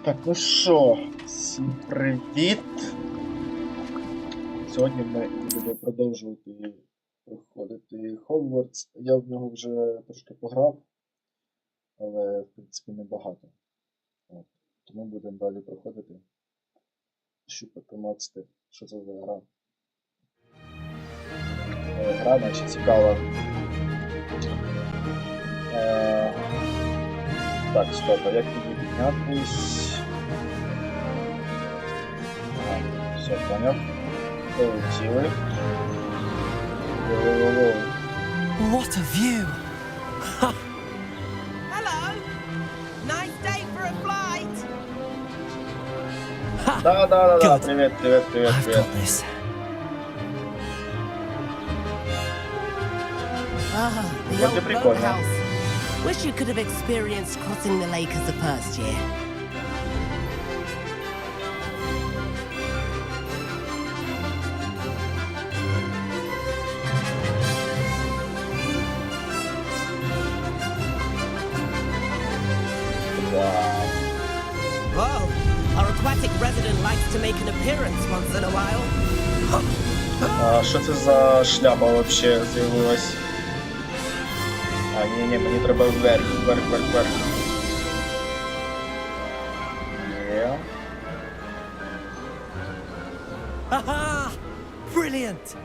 Так, ну що, всім привіт! Сьогодні ми будемо продовжувати проходити Hogwarts. Я в нього вже трошки пограв, але в принципі небагато. Тому будемо далі проходити. Щупати, мацати, що це за гра. Гра наче цікава. Так, стоп, а як мені піднятись? Все, понял. Полетіли. What a view! Hello. Nice day for a flight. Да. Good. Привет. I've got this. The Вот и old прикольно. boathouse. Wish you could have experienced crossing the lake as a first year. Whoa, our aquatic resident likes to make an appearance once in a while. А що це за шляпа вообще з'явилась? А, ні, мені треба вверх. Є. Aha! Brilliant!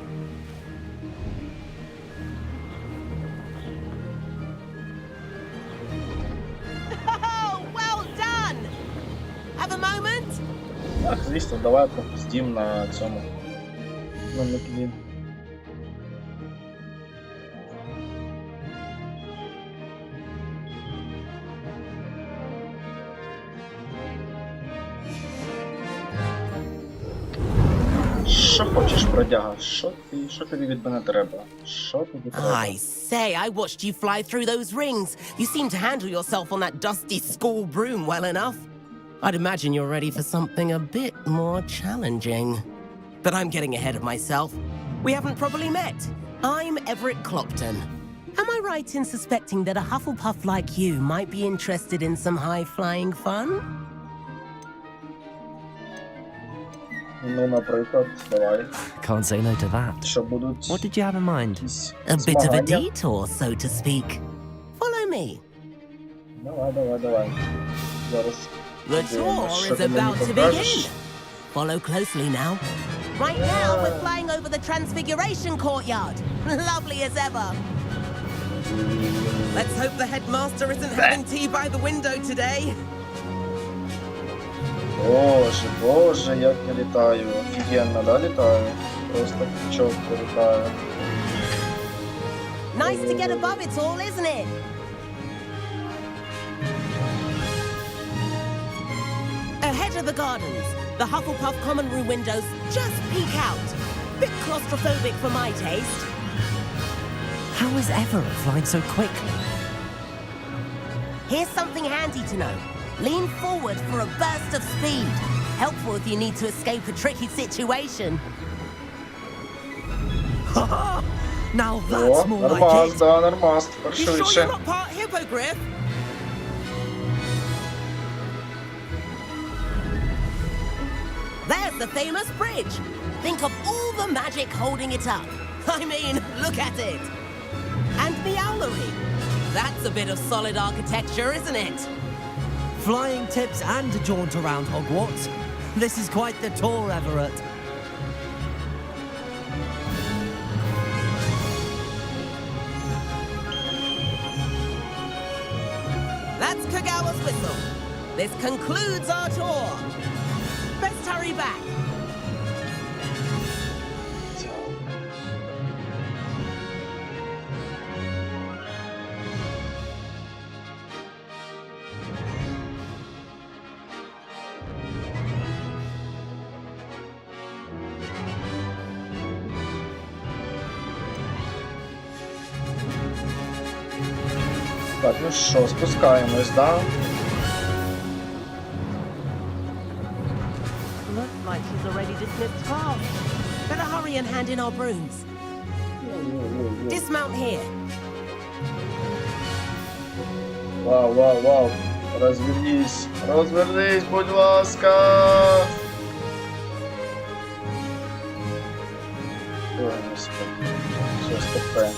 Oh, well done. Have a moment? Так, звісно, давай попіздім на цьому. На метлі. Що хочеш, бродяга? Що тобі від мене треба? Що тобі треба? I say, I watched you fly through those rings. You seem to handle yourself on that dusty school broom well enough. I'd imagine you're ready for something a bit more challenging. But I'm getting ahead of myself. We haven't properly met. I'm Everett Clopton. Am I right in suspecting that a Hufflepuff like you might be interested in some high-flying fun? Ну, наприклад, давай. Can't say no to that. Що будуть? What did you have in mind? Якісь A bit of a змагання? detour, so to speak. Follow me. Давай. Зараз. The tour is about to begin. Follow closely now. Right now, we're flying over the Transfiguration Courtyard. Lovely as ever. Let's hope the headmaster isn't having tea by the window today. Боже, як я літаю. Офігенно, да, літаю? Просто чітко літаю. Nice to get above it all, isn't it? Ahead of the gardens, the Hufflepuff common room windows just peek out. Bit claustrophobic for my taste. How is Everett flying so quickly? Here's something handy to know. Lean forward for a burst of speed. Helpful if you need to escape a tricky situation. Now that's more like Нормас, it. да, нормас. You Тепер sure швидше. you're not part hippogriff? There's the famous bridge. Think of all the magic holding it up. I mean, look at it. And the owlery. That's a bit of solid architecture, isn't it? Flying tips and a jaunt around Hogwarts. This is quite the tour, Everett. That's Kagawa's whistle. This concludes our tour. Best hurry back. Так, ну що, спускаємось, да? Looks like she's already dismissed class. Better hurry and hand in our brooms. Dismount here. Вау. Розвернись, розвернись, будь ласка. Ой, господи. Все, стопе.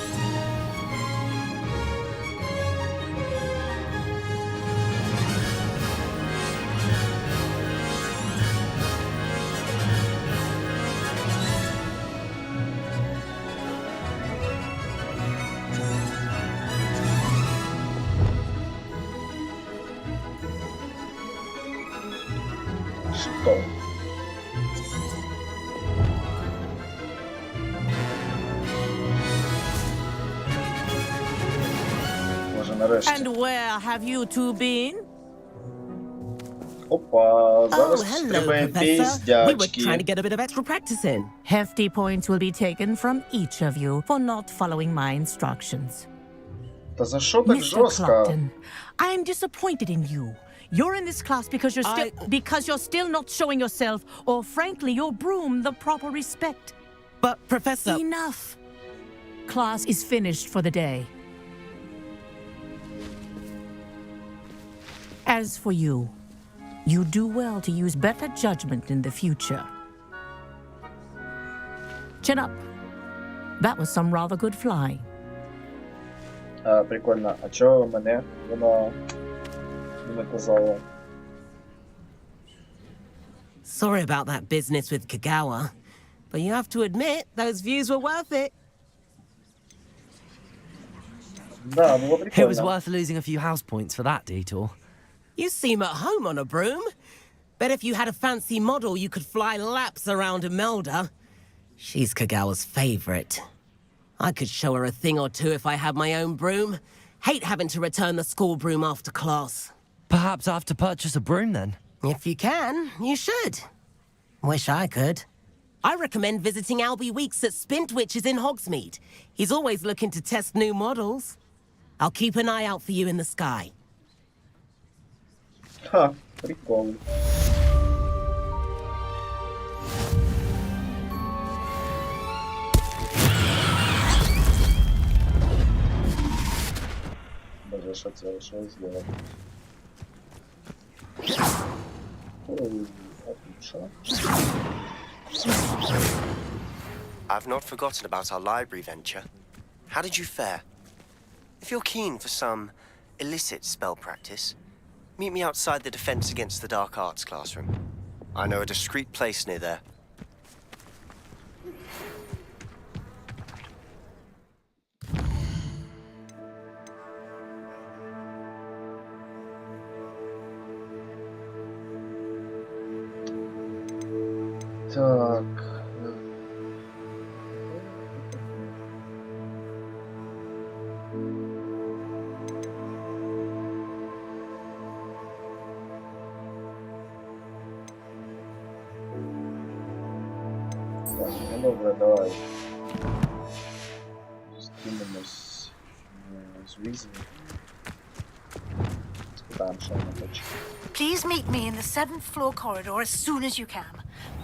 Что? Може, нарешті. And where have you two been? Опа, Oh, зараз hello, стрибає Professor. We were trying to піздячки. get a bit of extra practice in. Hefty points will be taken from each of you for not following my instructions. Та за що так Mr. жорстко? Clopton, I am disappointed in you. You're in this class because you're still not showing yourself, or frankly, your broom, the proper respect. But, Professor... Enough. Class is finished for the day. As for you, you do well to use better judgment in the future. Chin up. That was some rather good flying. Прикольно. А чого мене? Вона не казала. Sorry about that business with Kagawa, but you have to admit, those views were worth it. Да, було It was прикольно. worth losing a few house points for that detour. You seem at home on a broom. Bet if you had a fancy model, you could fly laps around Imelda. She's Kagawa's favorite. I could show her a thing or two if I had my own broom. Hate having to return the school broom after class. Perhaps I have to purchase a broom then. If you can, you should. Wish I could. I recommend visiting Albie Weeks at Spintwitches in Hogsmeade. He's always looking to test new models. I'll keep an eye out for you in the sky. Ха, прикол. Боже, що це? Що я зробив? Ой, отлично. I've not forgotten about our library venture. How did you fare? If you're keen for some illicit spell practice, meet me outside the Defense Against the Dark Arts classroom. I know a discreet place near there. Так. Так, ну добре, давай. Зустрінемось з Візі. Спитаємо, що вона хоче. Please meet me in the 7th floor corridor as soon as you can.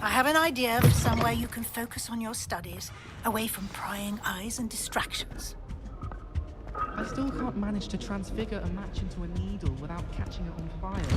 I have an idea for somewhere you can focus on your studies, away from prying eyes and distractions. I still can't manage to transfigure a match into a needle without catching it on fire.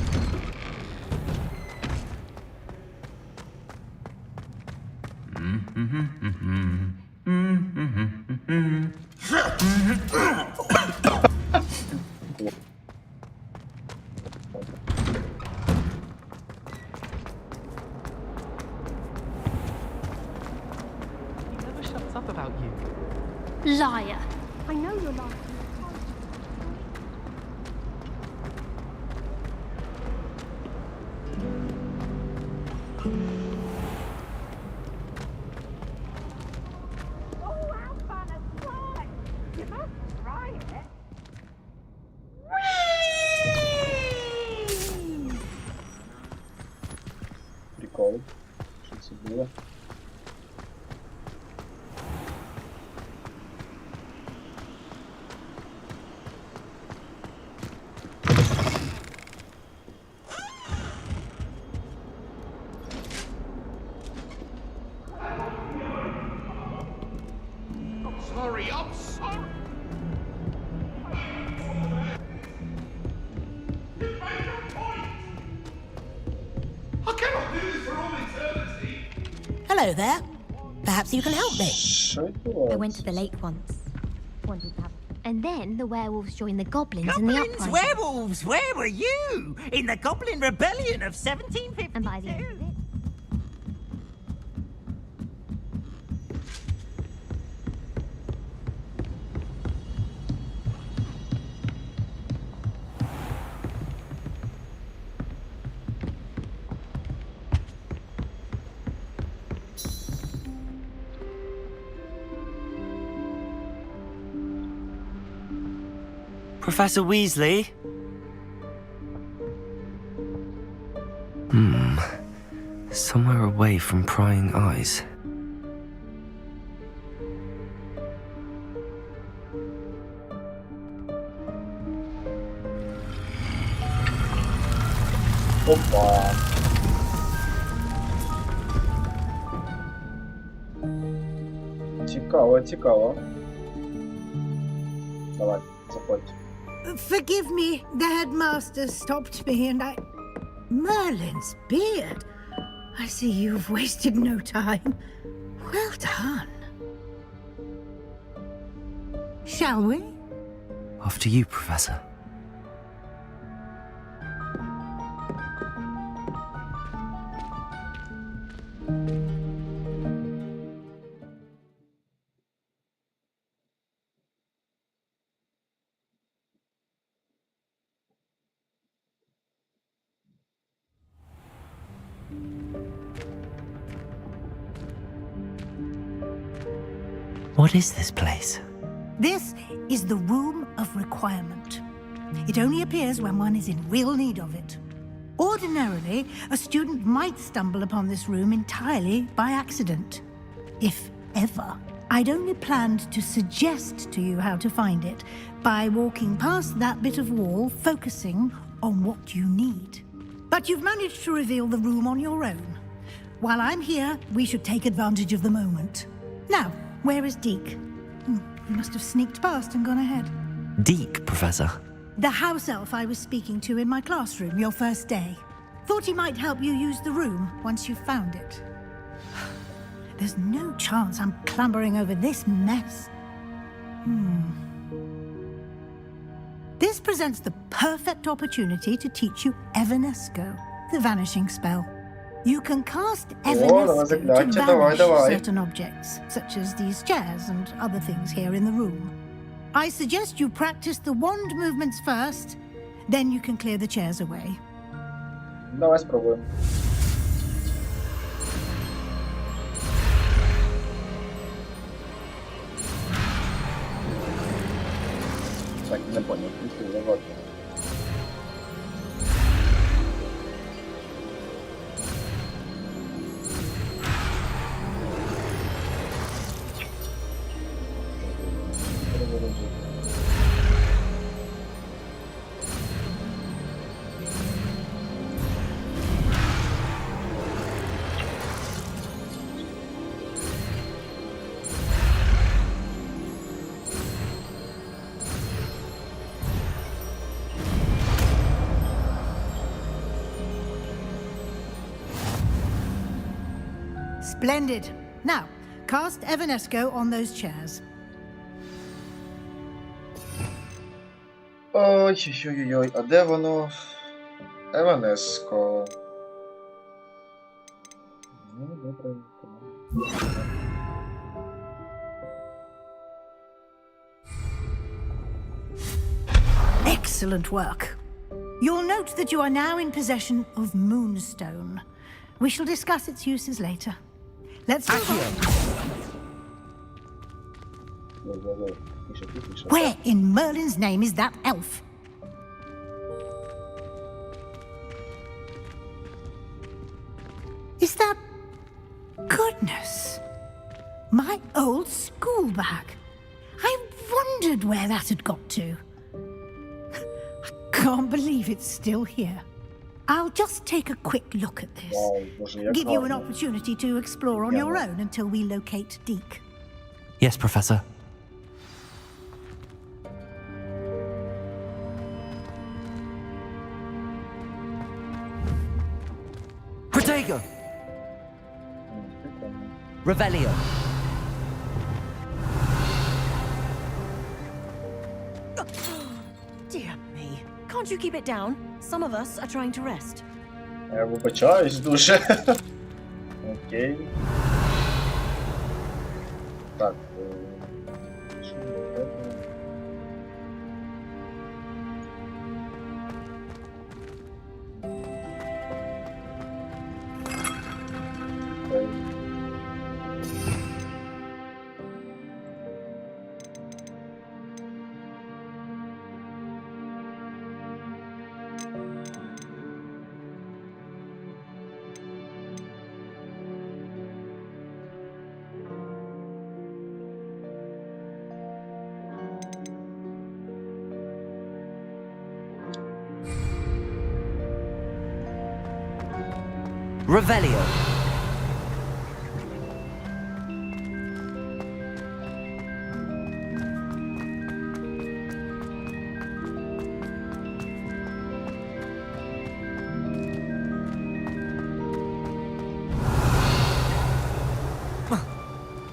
He never shuts up about you. Liar. I know you're lying. Прикол. Що це було? Sorry, I'm sorry. Hello there. Perhaps you can help me. Що I відбувається? went to the lake once. Wanted to have... And then the werewolves joined the goblins in the Goblins? uprising. Werewolves? Where were you? In the Goblin Rebellion of 1752? And by the end of it, Professor Weasley? Somewhere away from prying eyes. Опа. Цікаво, цікаво. Давай, заходь. Forgive me, the headmaster stopped me and I... Merlin's beard. I see you've wasted no time. Well done. Shall we? After you, Professor. What is this place? This is the Room of Requirement. It only appears when one is in real need of it. Ordinarily, a student might stumble upon this room entirely by accident. If ever. I'd only planned to suggest to you how to find it by walking past that bit of wall, focusing on what you need. But you've managed to reveal the room on your own. While I'm here, we should take advantage of the moment. Now, where is Deke? He must have sneaked past and gone ahead. Deke, Professor. The house elf I was speaking to in my classroom your first day. Thought he might help you use the room once you found it. There's no chance I'm clambering over this mess. This presents the perfect opportunity to teach you Evanesco, the vanishing spell. You can cast Evanesco to vanish certain objects, such as these chairs and other things here in the room. I suggest you practice the wand movements first, then you can clear the chairs away. Давай спробуем. Так, не понял, ты завод. Splendid. Now, cast Evanesco on those chairs. Ой-ой-ой, а де воно? Еванеско. Ну, добре. Excellent work. You'll note that you are now in possession of Moonstone. We shall discuss its uses later. Let's move on. Where in Merlin's name is that elf? Is that... Goodness! My old school bag. I wondered where that had got to. I can't believe it's still here. I'll just take a quick look at this. Give you an opportunity to explore on your own until we locate Deke. Yes, Professor. Protego! Revelio. Dear me. Can't you keep it down? Some of us are trying to rest. Я вибачаюсь дуже. Окей. Так. Що ми робимо? Окей. Revelio.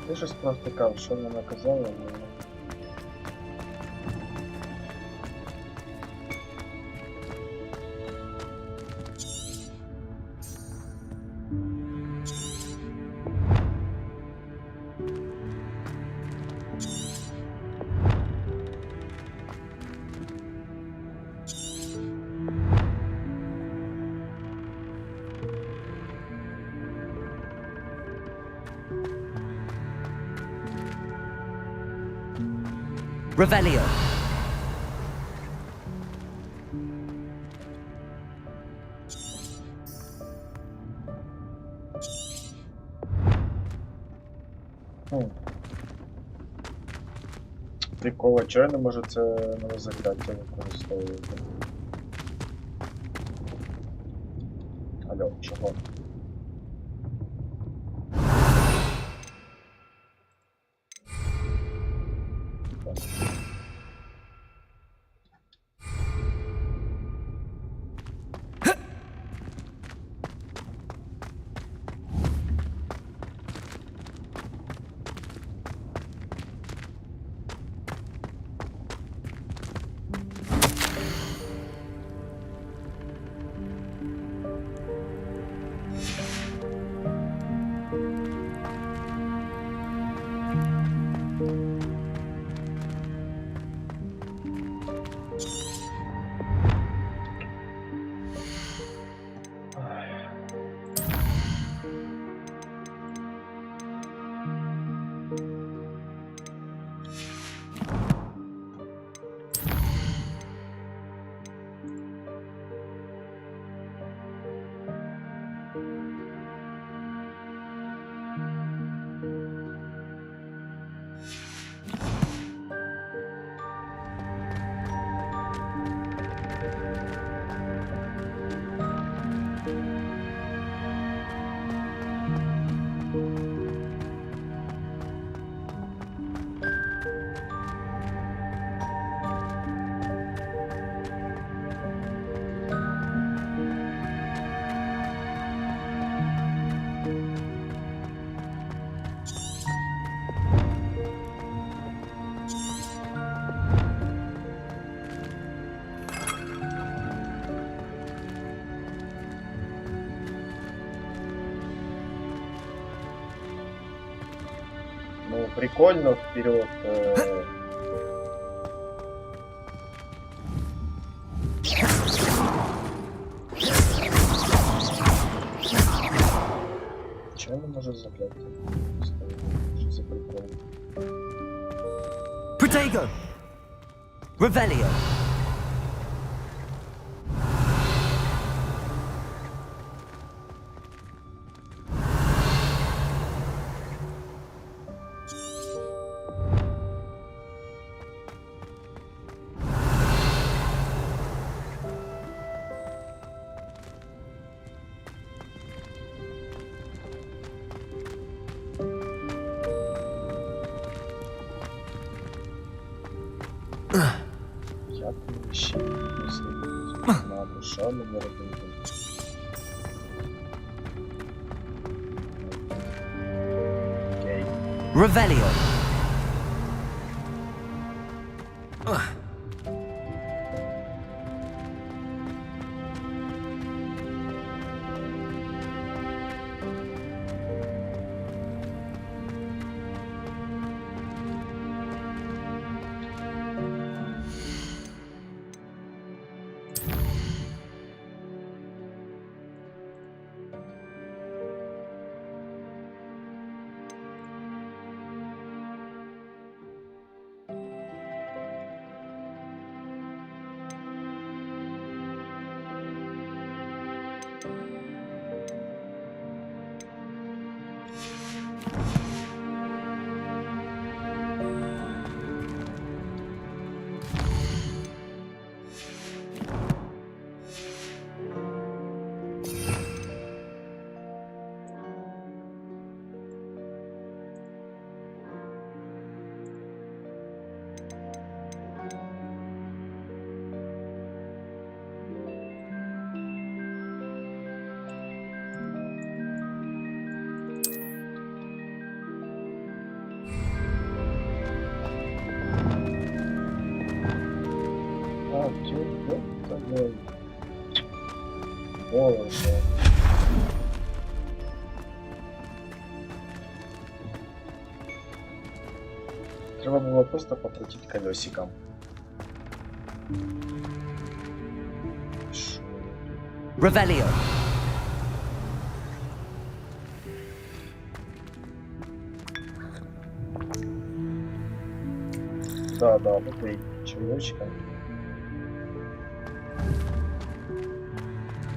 Я щось провтикав, що вона наказала, але... Revelio. Прикол, чого я не можу це нове закляття використовувати? Алло, чого? Ну, прикольно, вперед. Чего не может заклять? Что за прикол? Protego. Revelio. Як мені ще надо, що мені робити? Revelio. Боже. Треба було просто покрутити колесиком. Revelio. Да, вот этой червячка.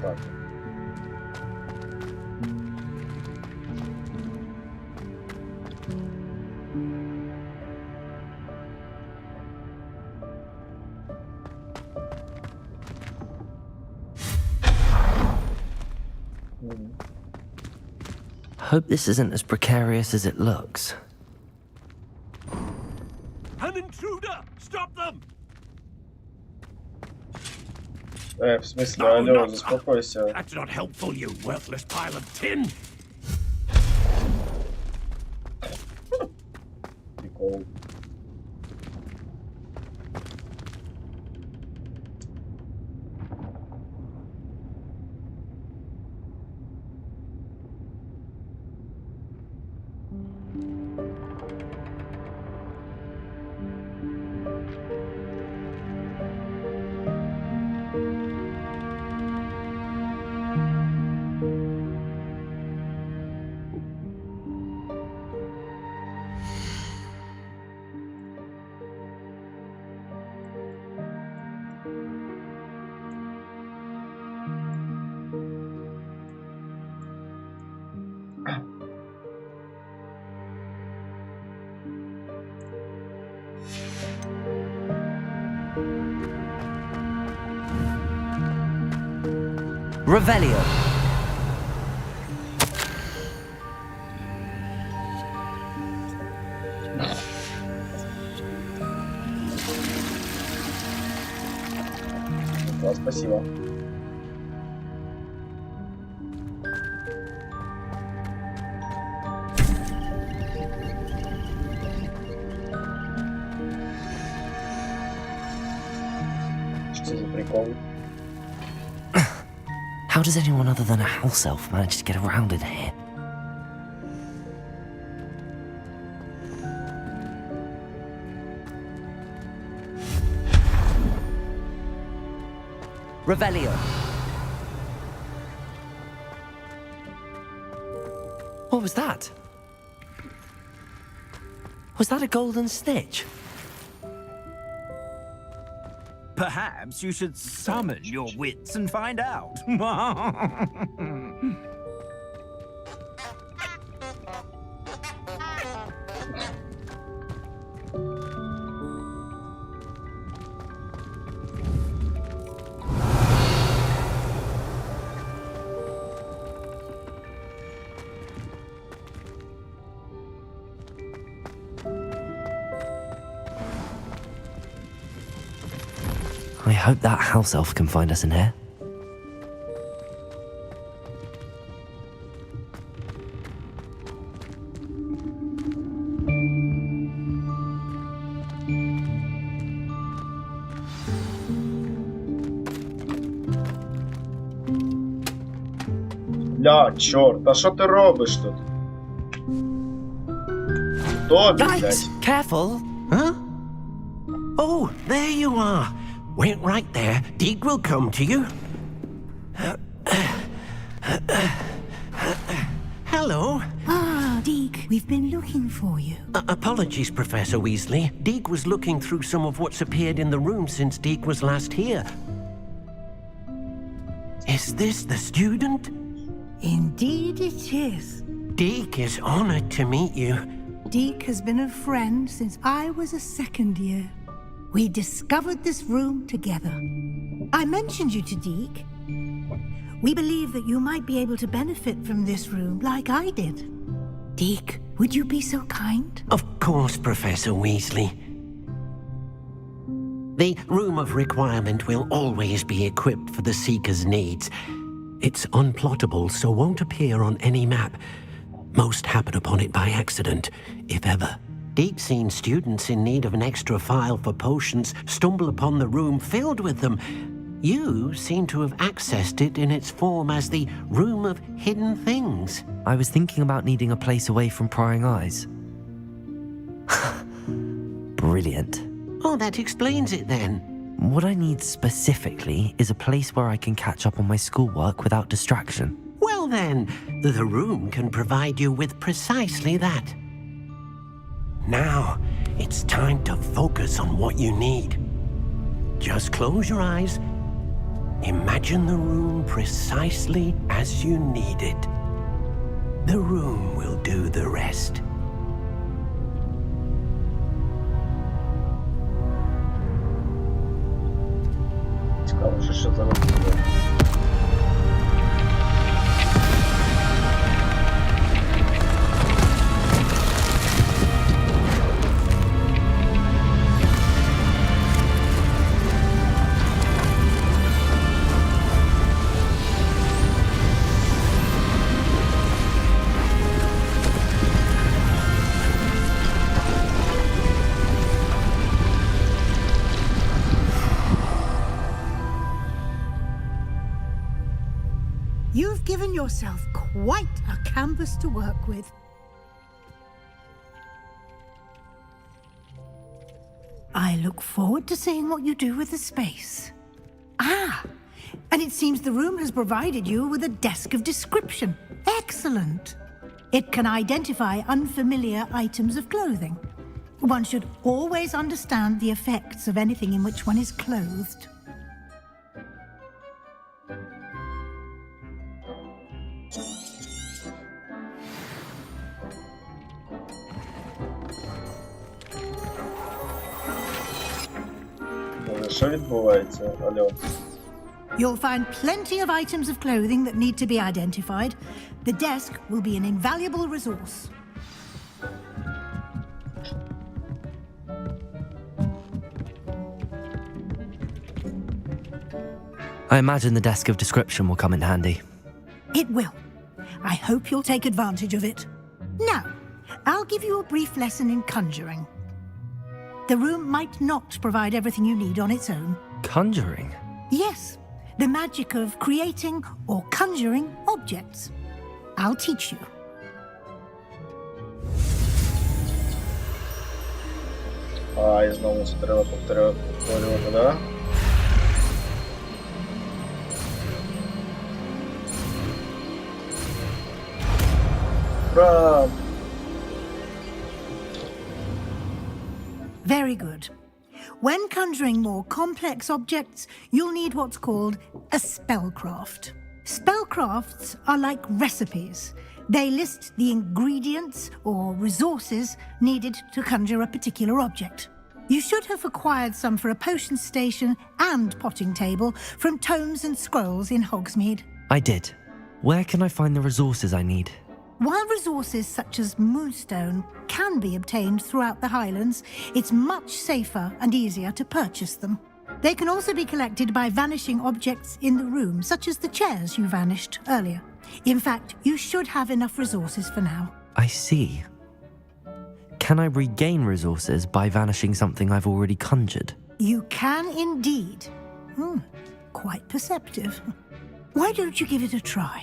Так. Hope this isn't as precarious as it looks. An intruder! Stop them! В смысле, алло, заспокойся. That's not helpful, you worthless pile of tin! Прикол. Revelio. Да, спасибо. Что за прикол? How does anyone other than a house elf manage to get around in here? Revelio. What was that? Was that a golden snitch? Perhaps you should summon your wits and find out. I hope that house elf can find us in here. Бля, чорт, а що ти робиш тут? Хто ти, блядь? Yikes! Careful! Huh? Oh, there you are. Wait right there. Deke will come to you. Hello. Ah, Deke, we've been looking for you. Apologies, Professor Weasley. Deke was looking through some of what's appeared in the room since Deke was last here. Is this the student? Indeed it is. Deke is honored to meet you. Deke has been a friend since I was a second year. We discovered this room together. I mentioned you to Deke. We believe that you might be able to benefit from this room like I did. Deke, would you be so kind? Of course, Professor Weasley. The Room of Requirement will always be equipped for the Seeker's needs. It's unplottable, so won't appear on any map. Most happen upon it by accident, if ever. Deep-seen students in need of an extra file for potions stumble upon the room filled with them. You seem to have accessed it in its form as the Room of Hidden Things. I was thinking about needing a place away from prying eyes. Brilliant. Oh, that explains it then. What I need specifically is a place where I can catch up on my schoolwork without distraction. Well then, the room can provide you with precisely that. Now, it's time to focus on what you need. Just close your eyes. Imagine the room precisely as you need it. The room will do the rest. Цікаво, що зараз буде. You've given yourself quite a canvas to work with. I look forward to seeing what you do with the space. Ah, and it seems the room has provided you with a desk of description. Excellent. It can identify unfamiliar items of clothing. One should always understand the effects of anything in which one is clothed. Що відбувається, Альон? You'll find plenty of items of clothing that need to be identified. The desk will be an invaluable resource. I imagine the desk of description will come in handy. It will. I hope you'll take advantage of it. Now, I'll give you a brief lesson in conjuring. The room might not provide everything you need on its own. Conjuring? Yes, the magic of creating or conjuring objects. I'll teach you. І знову це треба повторювати, да? Ура! Very good. When conjuring more complex objects, you'll need what's called a spellcraft. Spellcrafts are like recipes. They list the ingredients or resources needed to conjure a particular object. You should have acquired some for a potion station and potting table from tomes and scrolls in Hogsmeade. I did. Where can I find the resources I need? While resources such as moonstone can be obtained throughout the Highlands, it's much safer and easier to purchase them. They can also be collected by vanishing objects in the room, such as the chairs you vanished earlier. In fact, you should have enough resources for now. I see. Can I regain resources by vanishing something I've already conjured? You can indeed. Quite perceptive. Why don't you give it a try?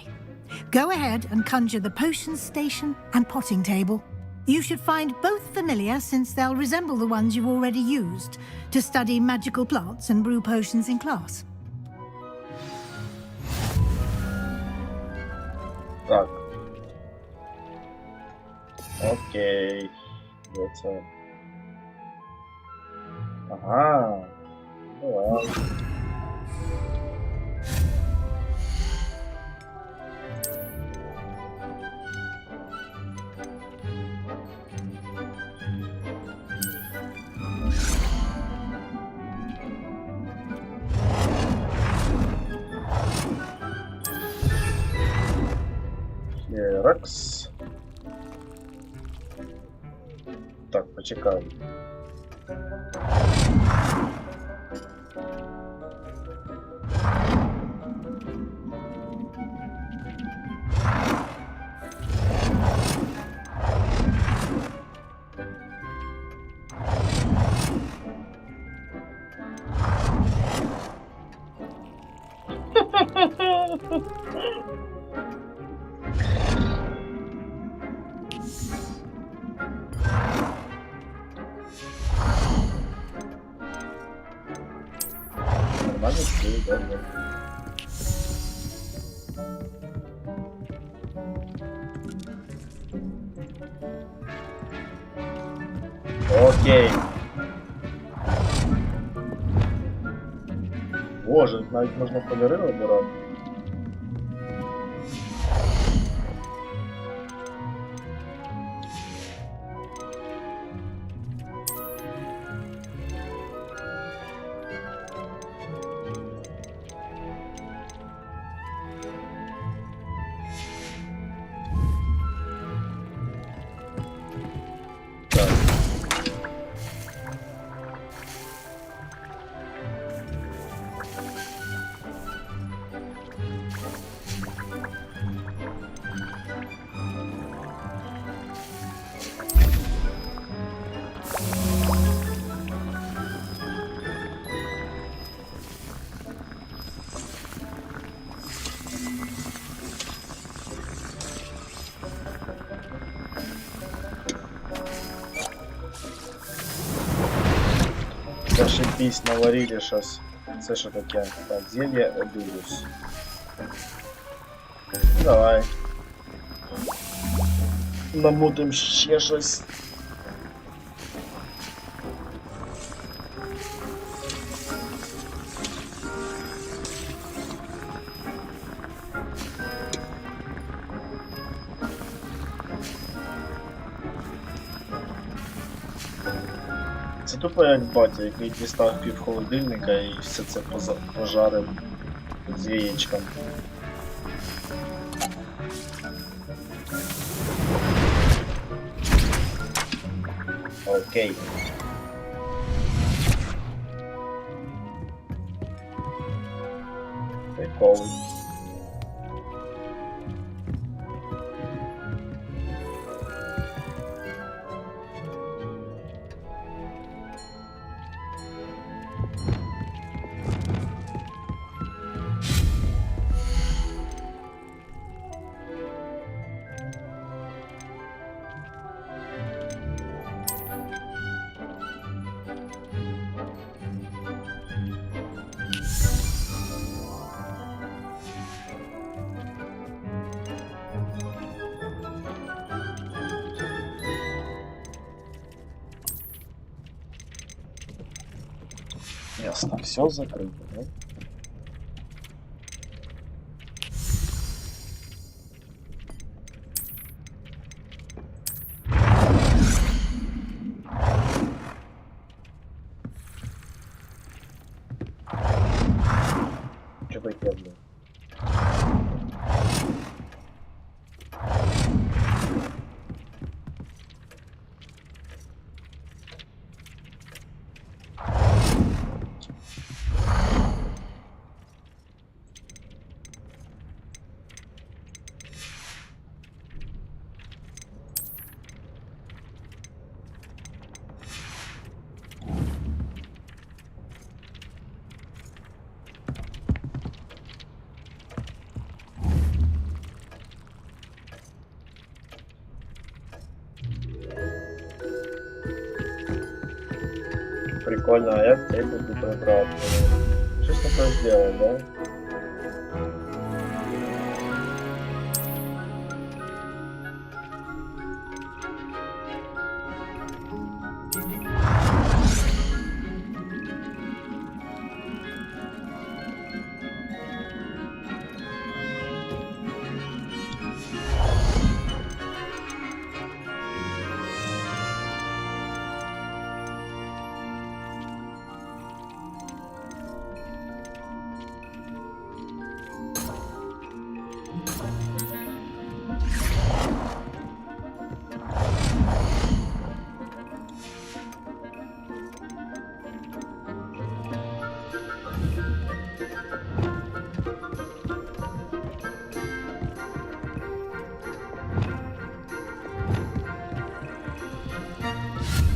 Go ahead and conjure the potions station and potting table. You should find both familiar, since they'll resemble the ones you've already used to study magical plants and brew potions in class. Так. Окей. Де це? Ага. Давай. Херакс. Так, почекай. Нормально, все, да. Окей. Боже, навіть можна кольори обирати. Зашибись, наварили сейчас. Це що таке? Так, зелье Одурус. Давай. Намутим ще щось. Це тупо як батя, який дістав пів холодильника і все це пожарив з яєчком. Окей. Прикол. Ясно, все закрыто, да? Что такое, блин? Прикольно, а як цей буду прибрати? Щось таке зробив, да?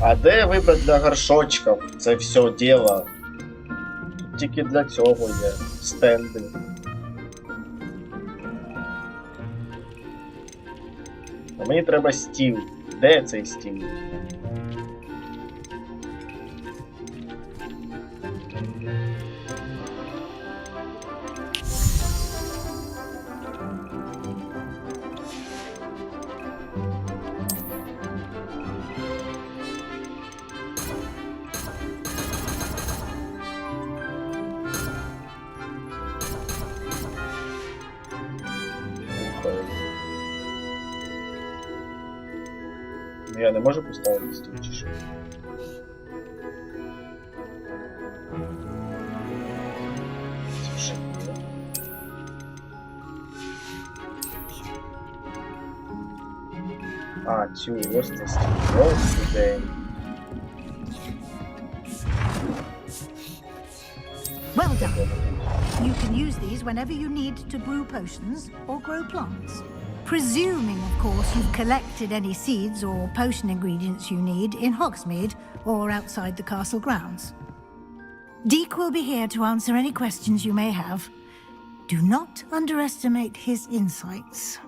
А де вибрати для горшочків це все діло? Тут тільки для цього є стенди. А мені треба стіл. Де цей стіл? Ну, я не можу поставити стіл чи що? Це вже є. А, цю ось це стіл. Ось ідея. Well done. You can use these whenever you need to brew potions or grow plants. Presuming, of course, you've collected any seeds or potion ingredients you need in Hogsmeade or outside the castle grounds. Deke will be here to answer any questions you may have. Do not underestimate his insights.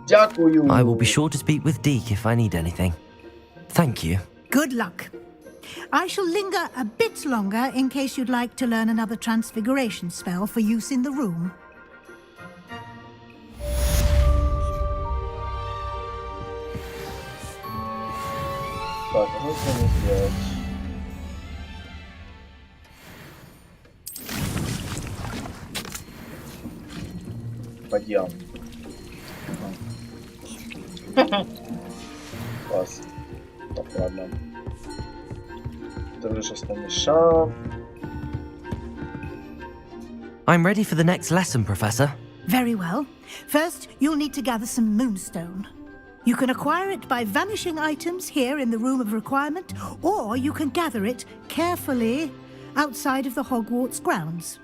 Дякую. I will be sure to speak with Deke if I need anything. Thank you. Good luck. I shall linger a bit longer in case you'd like to learn another transfiguration spell for use in the room. Так, а вот что сделать. Подъем. Класс. Так, ладно. Ты уже сейчас намешал. I'm ready for the next lesson, Professor. Very well. First, you'll need to gather some moonstone. You can acquire it by vanishing items here in the Room of Requirement, or you can gather it carefully outside of the Hogwarts grounds.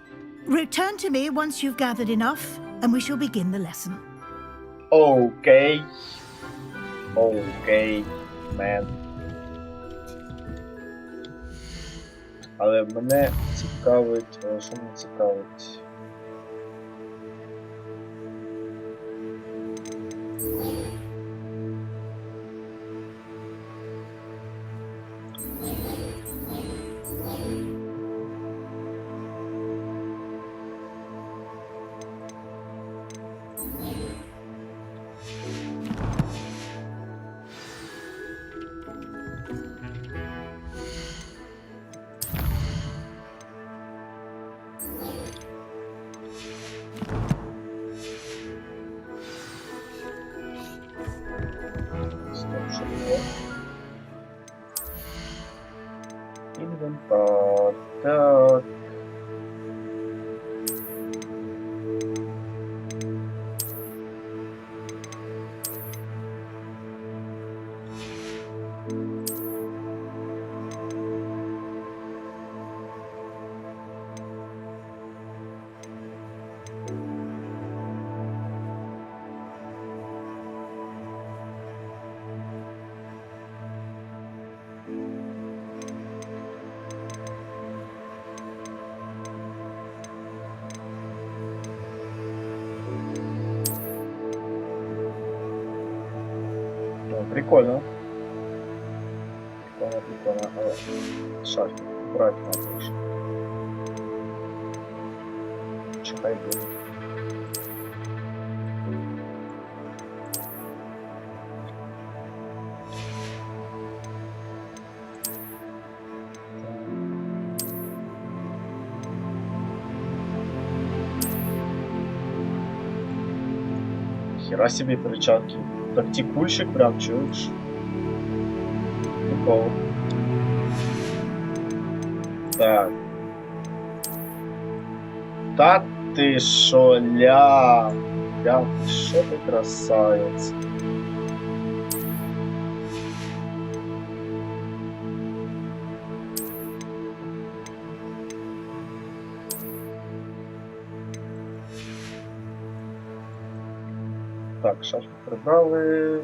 Return to me once you've gathered enough, and we shall begin the lesson. Okay. Okay, man. Але мене цікавить, що мене цікавить? Инвентарь. Так. Прикольно. Прикольно, прикольно, але шахи брати надо вже. Чекай буде. Хера себе перчатки. Тактикульщик прям, чуешь? Прикол. Так. Та ты шо, ля? Ля, ты шо ты красавец? Так, шашки прибрали.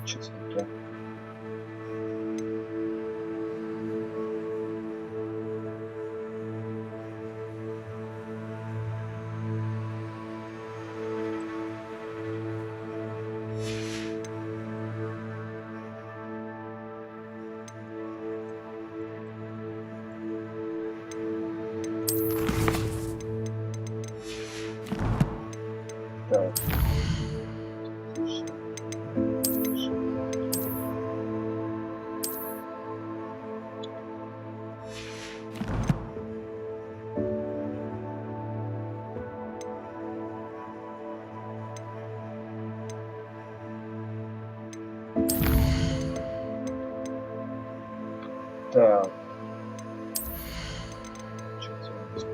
Що це таке? Так. Так. Що це у нас?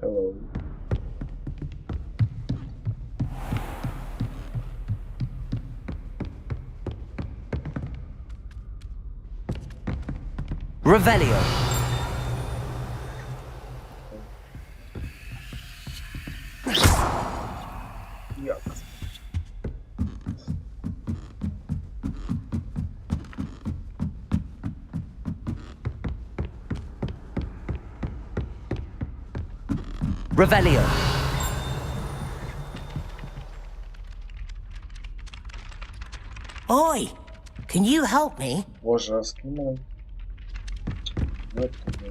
Hello. Revelio. Як? Revelio. Oi! Can you help me? Боже, а з ким ми? От тобі.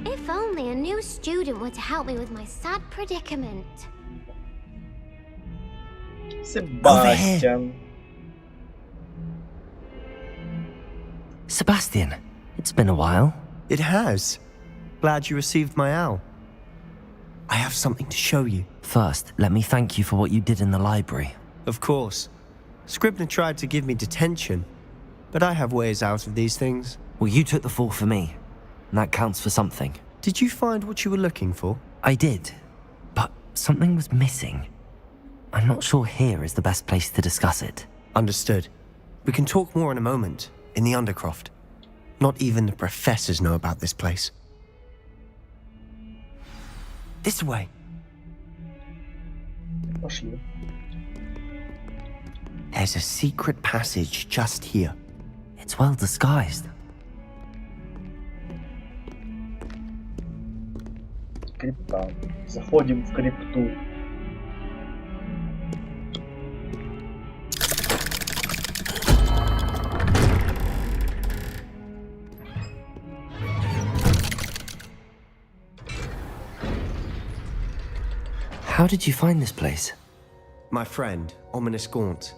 If only a new student were to help me with my sad predicament. Sebastian. Sebastian, it's been a while. It has. Glad you received my owl. I have something to show you. First, let me thank you for what you did in the library. Of course. Scribner tried to give me detention, but I have ways out of these things. Well, you took the fall for me, and that counts for something. Did you find what you were looking for? I did, but something was missing. I'm not sure here is the best place to discuss it. Understood. We can talk more in a moment, in the Undercroft. Not even the professors know about this place. This way. Пошли. There's a secret passage just here. It's well disguised. Крипта. Заходим в крипту. How did you find this place? My friend, Ominous Gaunt.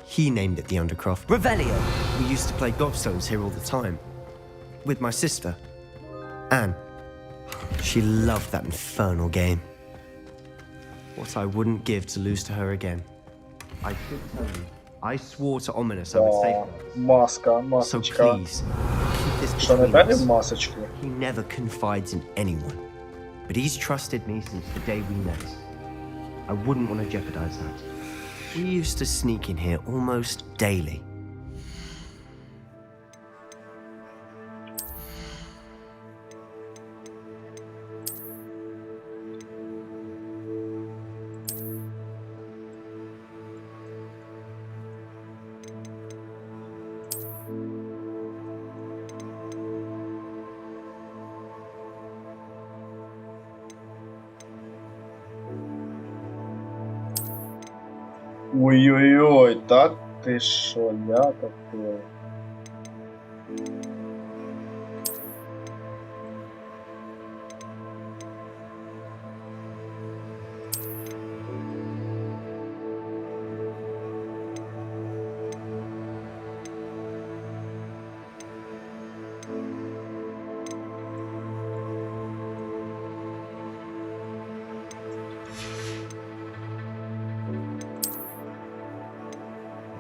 He named it the Undercroft. Revelio. We used to play gobstones here all the time. With my sister, Anne. She loved that infernal game. What I wouldn't give to lose to her again. I could tell you, I swore to Ominous I would save her. Маска, So масочка. please, keep this Що не between дати us. масочку? He never confides in anyone. But he's trusted me since the day we met. I wouldn't want to jeopardize that. We used to sneak in here almost daily. Ой-ой-ой, так ти що, я такое?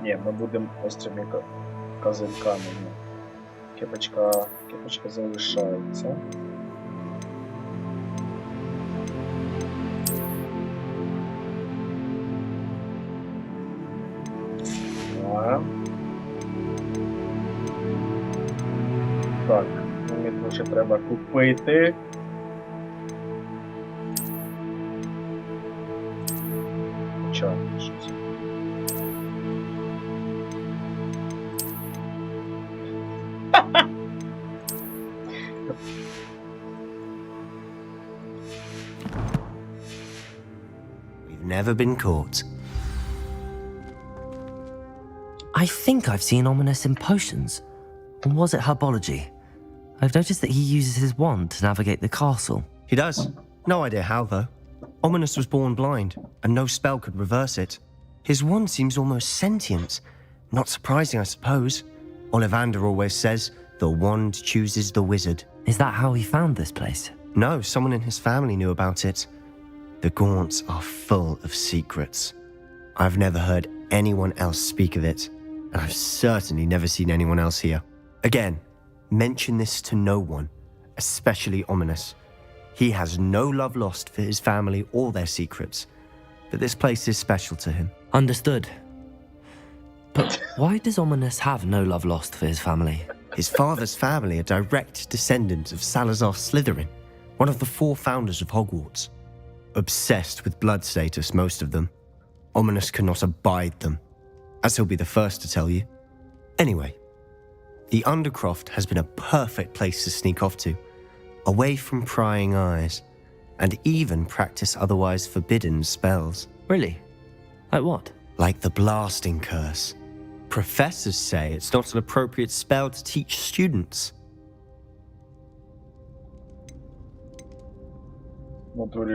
Ні, ми будемо острими козирками. Ні. Кепочка залишається. Так, мені ще треба купити. Чорт, щось. We've never been caught. I think I've seen Ominous in potions. Or was it herbology? I've noticed that he uses his wand to navigate the castle. He does. No idea how, though. Ominous was born blind, and no spell could reverse it. His wand seems almost sentient. Not surprising, I suppose. Ollivander always says, the wand chooses the wizard. Is that how he found this place? No, someone in his family knew about it. The Gaunts are full of secrets. I've never heard anyone else speak of it, and I've certainly never seen anyone else here. Again, mention this to no one, especially Ominous. He has no love lost for his family or their secrets, but this place is special to him. Understood. But why does Ominous have no love lost for his family? His father's family are direct descendants of Salazar Slytherin, one of the 4 founders of Hogwarts. Obsessed with blood status, most of them. Ominous cannot abide them, as he'll be the first to tell you. Anyway, the Undercroft has been a perfect place to sneak off to, away from prying eyes, and even practice otherwise forbidden spells. Really? Like what? Like the blasting curse. Professors say it's not an appropriate spell to teach students.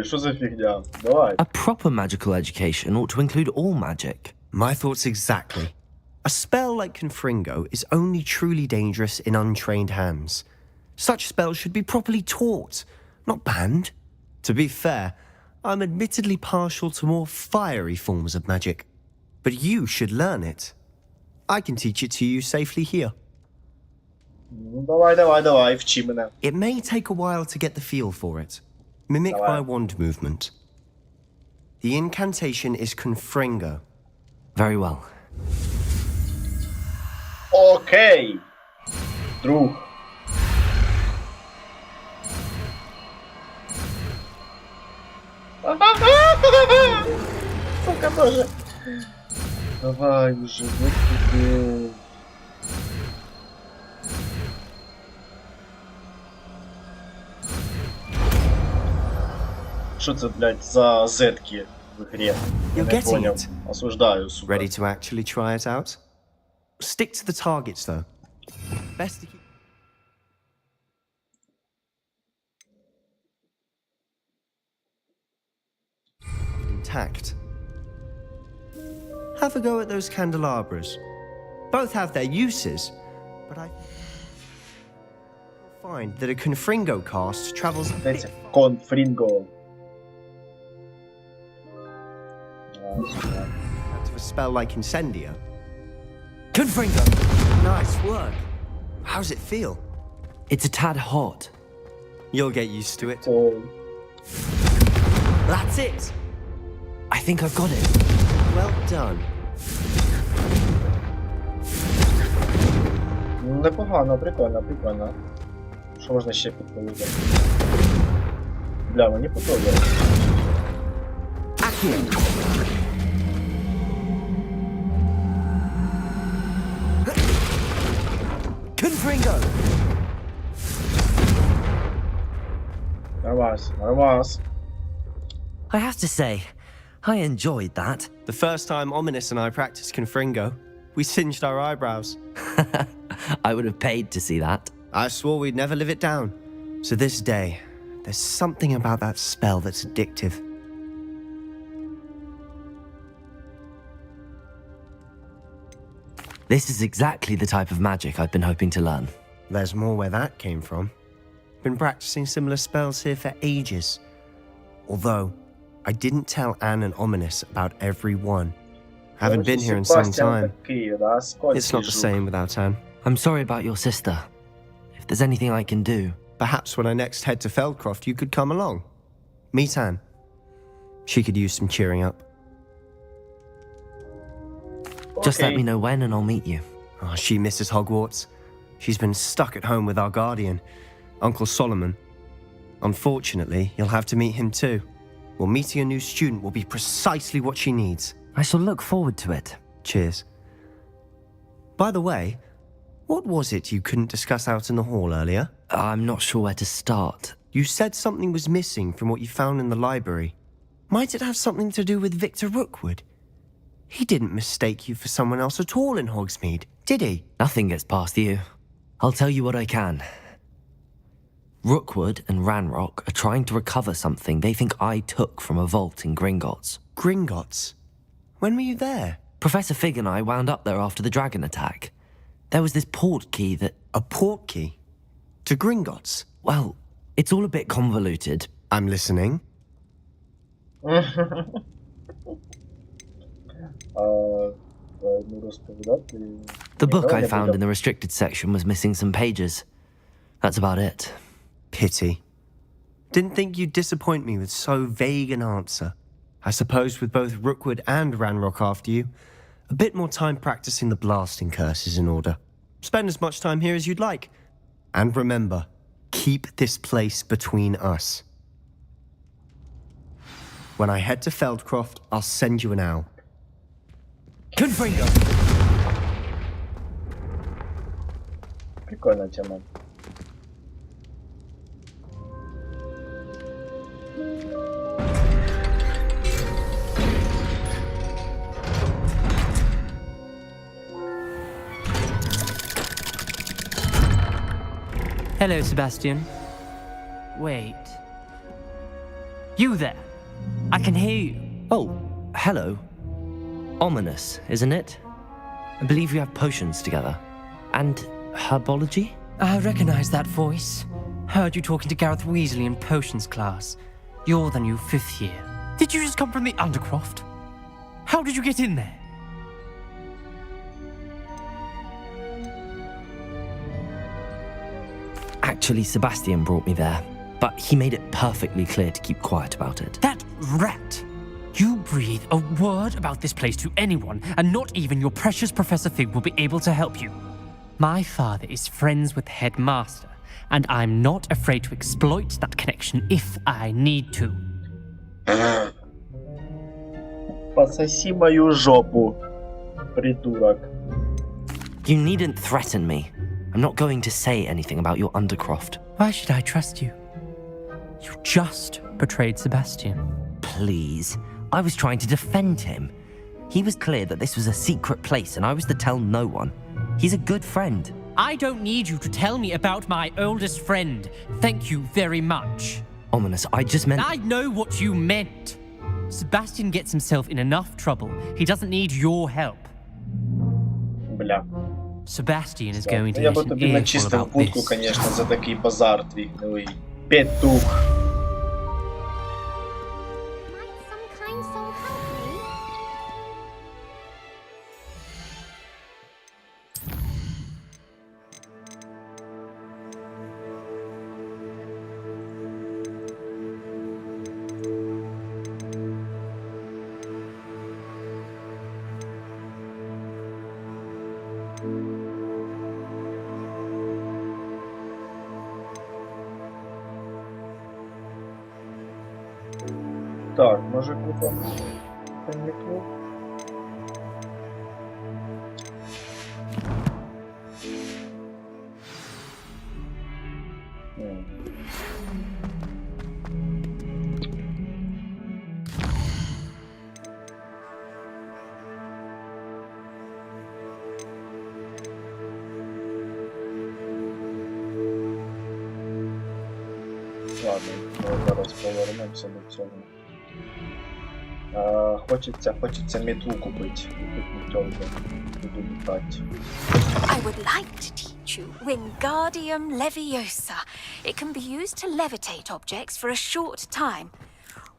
Що за фігня? Давай. A proper magical education ought to include all magic. My thoughts exactly. A spell like Confringo is only truly dangerous in untrained hands. Such spells should be properly taught, not banned. To be fair, I'm admittedly partial to more fiery forms of magic. But you should learn it. I can teach it to you safely here. Давай, вчи мене. It may take a while to get the feel for it. Mimic my wand movement. The incantation is Confringo. Very well. Окей. Друг. Сука, боже. Давай уже, выкупи. Що це, блядь, за зетки в ігрі? You're getting it. Осуждаю, сука. Ready to actually try it out? Stick to the targets, though. Best to keep... packed. Have a go at those candelabras. Both have their uses, but I find that a Confringo cast travels a bit Здається, Confringo. out of a spell like Incendio. Confringo! Nice work. How's it feel? It's a tad hot. You'll get used to it. То That's it! I think I've got it. Well done. непогано, прикольно, прикольно. Що можна ще підпалити? Бля, мені подобається. Confringo! Нормас, нормас. I have to say, I enjoyed that. The first time Ominous and I practiced Confringo, we singed our eyebrows. I would have paid to see that. I swore we'd never live it down. So this day, there's something about that spell that's addictive. This is exactly the type of magic I've been hoping to learn. There's more where that came from. Been practicing similar spells here for ages. Although, I didn't tell Anne and Ominous about every one. Haven't been here in some time. It's not the same without Anne. I'm sorry about your sister. If there's anything I can do... Perhaps when I next head to Feldcroft, you could come along. Meet Anne. She could use some cheering up. Just let me know when and I'll meet you. Oh, she misses Hogwarts. She's been stuck at home with our guardian, Uncle Solomon. Unfortunately, you'll have to meet him too. Well, meeting a new student will be precisely what she needs. I shall look forward to it. Cheers. By the way, what was it you couldn't discuss out in the hall earlier? I'm not sure where to start. You said something was missing from what you found in the library. Might it have something to do with Victor Rookwood? He didn't mistake you for someone else at all in Hogsmeade, did he? Nothing gets past you. I'll tell you what I can. Rookwood and Ranrock are trying to recover something they think I took from a vault in Gringotts. Gringotts? When were you there? Professor Fig and I wound up there after the dragon attack. There was this port key that... A port key? To Gringotts? Well, it's all a bit convoluted. I'm listening. The book I found in the restricted section was missing some pages. That's about it. Pity. Didn't think you'd disappoint me with so vague an answer. I suppose with both Rookwood and Ranrock after you, a bit more time practicing the blasting curse is in order. Spend as much time here as you'd like. And remember, keep this place between us. When I head to Feldcroft, I'll send you an owl. Confringo! Прикольная тема. Hello, Sebastian. Wait. You there? I can hear you. Oh, hello. Ominous, isn't it? I believe you have potions together. And herbology? I recognize that voice. Heard you talking to Gareth Weasley in potions class. You're the new 5th year. Did you just come from the Undercroft? How did you get in there? Actually, Sebastian brought me there, but he made it perfectly clear to keep quiet about it. That rat! You breathe a word about this place to anyone, and not even your precious Professor Fig will be able to help you. My father is friends with the headmaster, and I'm not afraid to exploit that connection if I need to. Пососи мою жопу, придурок. You needn't threaten me. I'm not going to say anything about your Undercroft. Why should I trust you? You just betrayed Sebastian. Please. I was trying to defend him. He was clear that this was a secret place and I was to tell no one. He's a good friend. I don't need you to tell me about my oldest friend. Thank you very much. Ominous, I just meant... I know what you meant. Sebastian gets himself in enough trouble. He doesn't need your help. Бля. Sebastian is going to Я get би an тобі earful начистив about будку, this. конечно, за такий базар твій гнилий. Петух. Might some kind soul help me? Так, може купимо коньяку? Ладно, ми зараз повернемося до цього. Хочеться метлу купити. Купити буду літати. I would like to teach you Wingardium Leviosa. It can be used to levitate objects for a short time.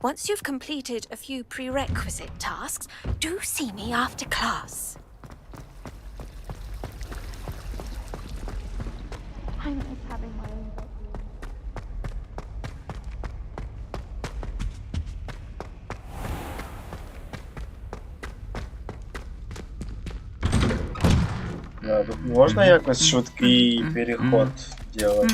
Once you've completed a few prerequisite tasks, do see me after class. I miss having my own bedroom. Да, тут можна якось швидкий переход делать?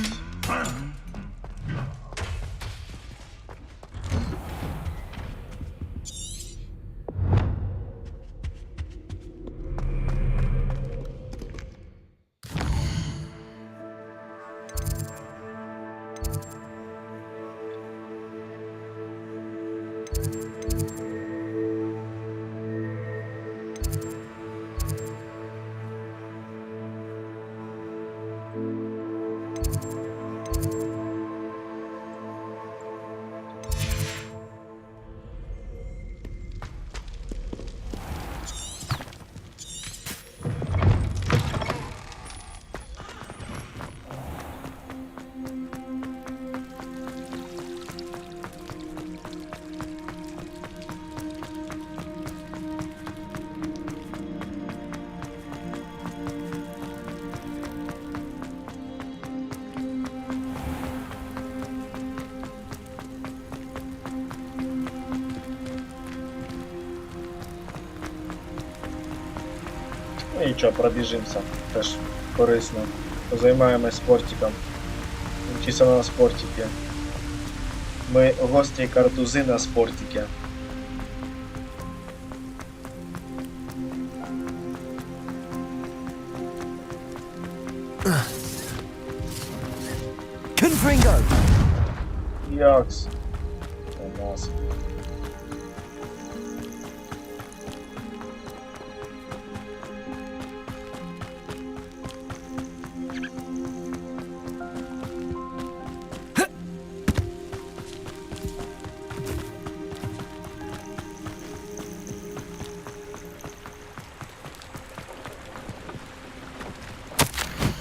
Ну і чого, пробіжимося. Теж корисно. Позаймаємось спортиком. Вчися на спортики. Ми гості картузи на спортики. Confringo! Якс. У нас.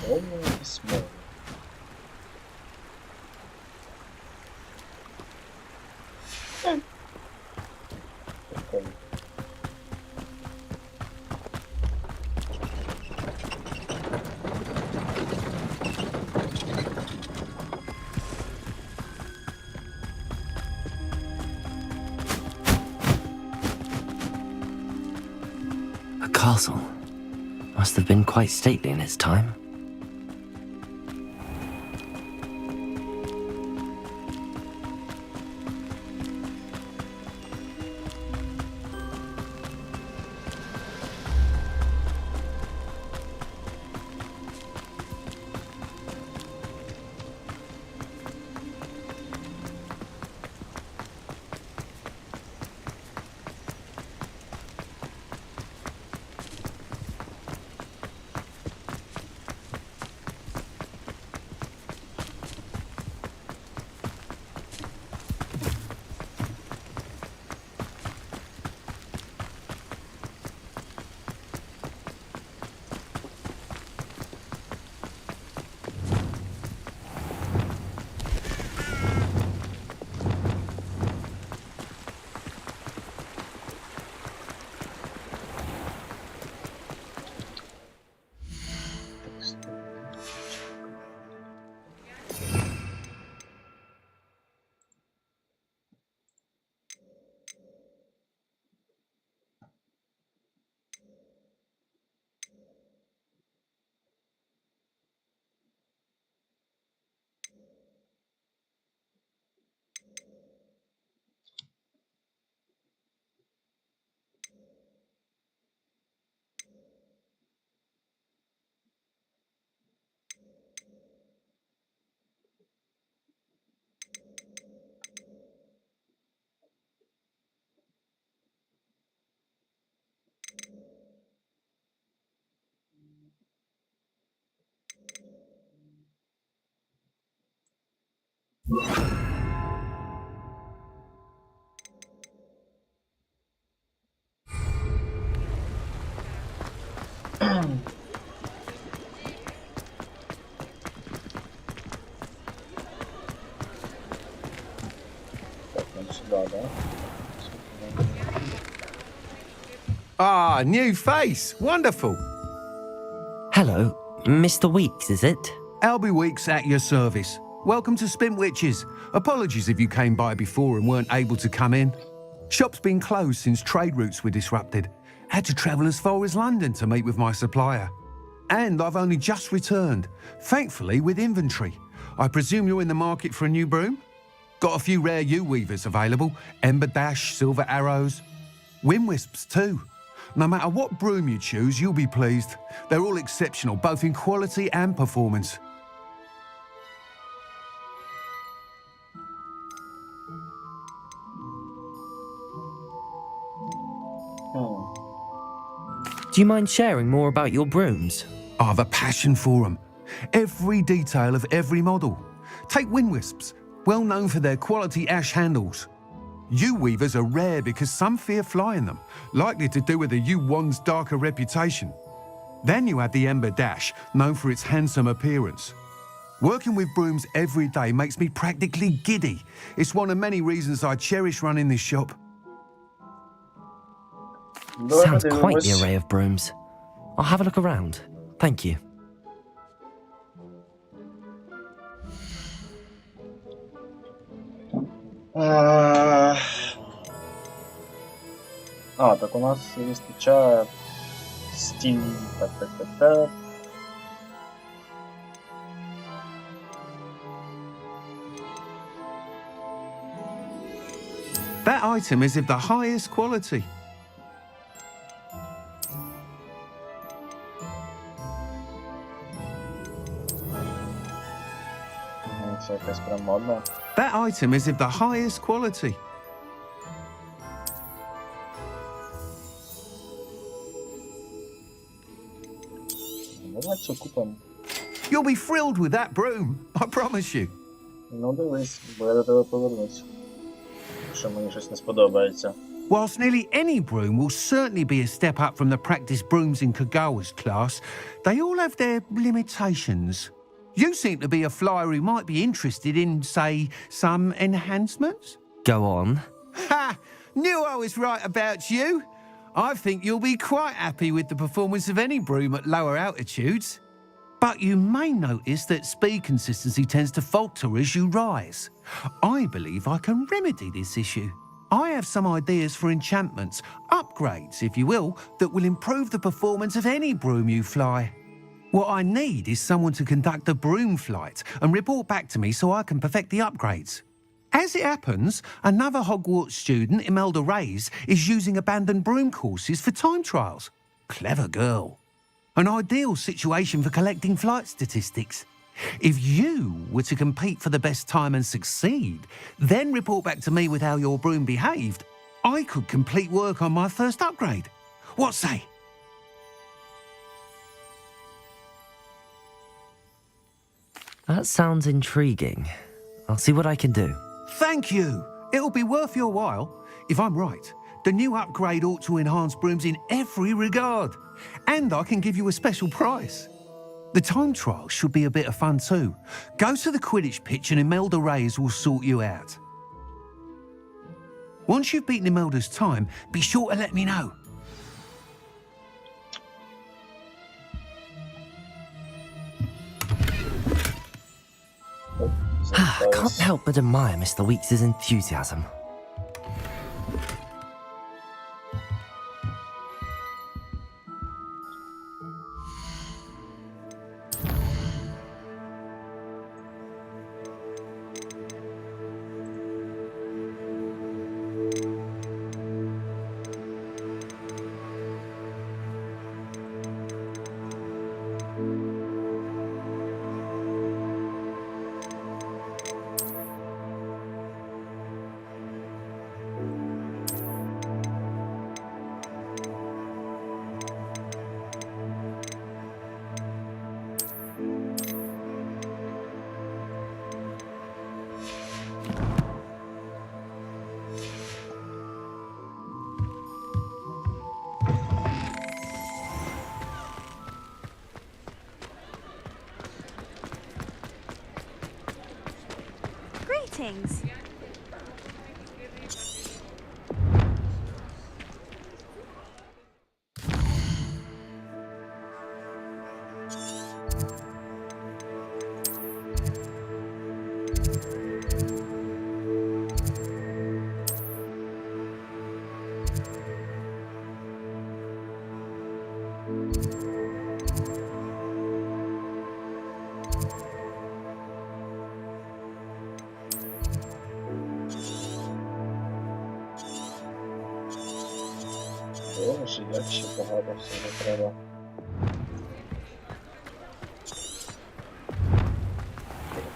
Повне письмо. Прикольно. A castle. Must have been quite stately in its time. 2, да? Ah, new face. Wonderful. Hello, Mr. Weeks, is it? Albie Weeks at your service. Welcome to Spintwitches. Apologies if you came by before and weren't able to come in. Shop's been closed since trade routes were disrupted. Had to travel as far as London to meet with my supplier. And I've only just returned, thankfully with inventory. I presume you're in the market for a new broom? Got a few rare U-weavers available. Ember Dash, Silver Arrows. Wind Wisps too. No matter what broom you choose, you'll be pleased. They're all exceptional, both in quality and performance. Do you mind sharing more about your brooms? I've a passion for them. Every detail of every model. Take Wind Wisps, well known for their quality ash handles. U-weavers are rare because some fear flying them, likely to do with the U-wand's darker reputation. Then you have the Ember Dash, known for its handsome appearance. Working with brooms every day makes me practically giddy. It's one of many reasons I cherish running this shop. Sounds quite the array of brooms. I'll have a look around. Thank you. Так у нас вистачає Steam. Так. That item is of the highest quality. Це якась прям модна. That item is of the highest quality. Давайте купимо. You'll be thrilled with that broom, I promise you. Ну дивись, бо я до тебе повернусь. Якщо мені щось не сподобається. Whilst nearly any broom will certainly be a step up from the practice brooms in Kagawa's class, they all have their limitations. You seem to be a flyer who might be interested in, say, some enhancements? Go on. Ha! Knew I was right about you. I think you'll be quite happy with the performance of any broom at lower altitudes. But you may notice that speed consistency tends to falter as you rise. I believe I can remedy this issue. I have some ideas for enchantments, upgrades, if you will, that will improve the performance of any broom you fly. What I need is someone to conduct a broom flight and report back to me so I can perfect the upgrades. As it happens, another Hogwarts student, Imelda Reyes, is using abandoned broom courses for time trials. Clever girl. An ideal situation for collecting flight statistics. If you were to compete for the best time and succeed, then report back to me with how your broom behaved, I could complete work on my first upgrade. What say? That sounds intriguing. I'll see what I can do. Thank you. It'll be worth your while. If I'm right, the new upgrade ought to enhance brooms in every regard. And I can give you a special price. The time trial should be a bit of fun too. Go to the Quidditch pitch and Imelda Reyes will sort you out. Once you've beaten Imelda's time, be sure to let me know. Can't help but admire Mr. Weeks' enthusiasm. Greetings. Боже, як ще багато всього треба.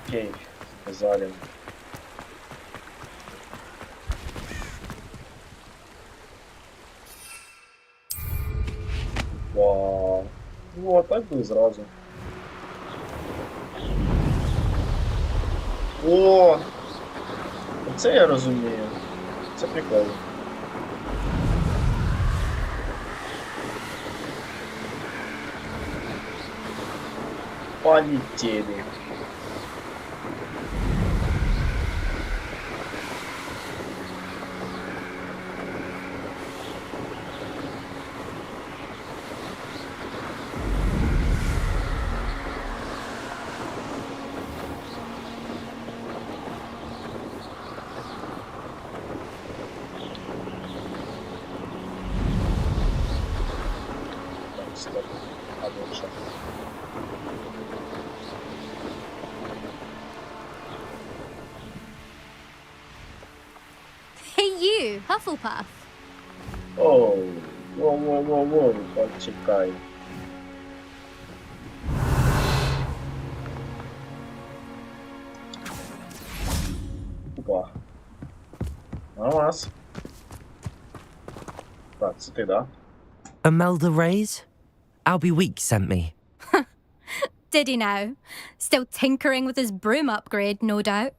Окей, залім. Вау. Ну, а так би і зразу. О! Це я розумію. Це прикольно. Полетели. Так, стоп. А дальше. Hey, you, Hufflepuff. Оу, воу, почекай. Опа. Нормас. Так, це ти, да? Imelda Reyes? Albie Weeks sent me. Did he now? Still tinkering with his broom upgrade, no doubt.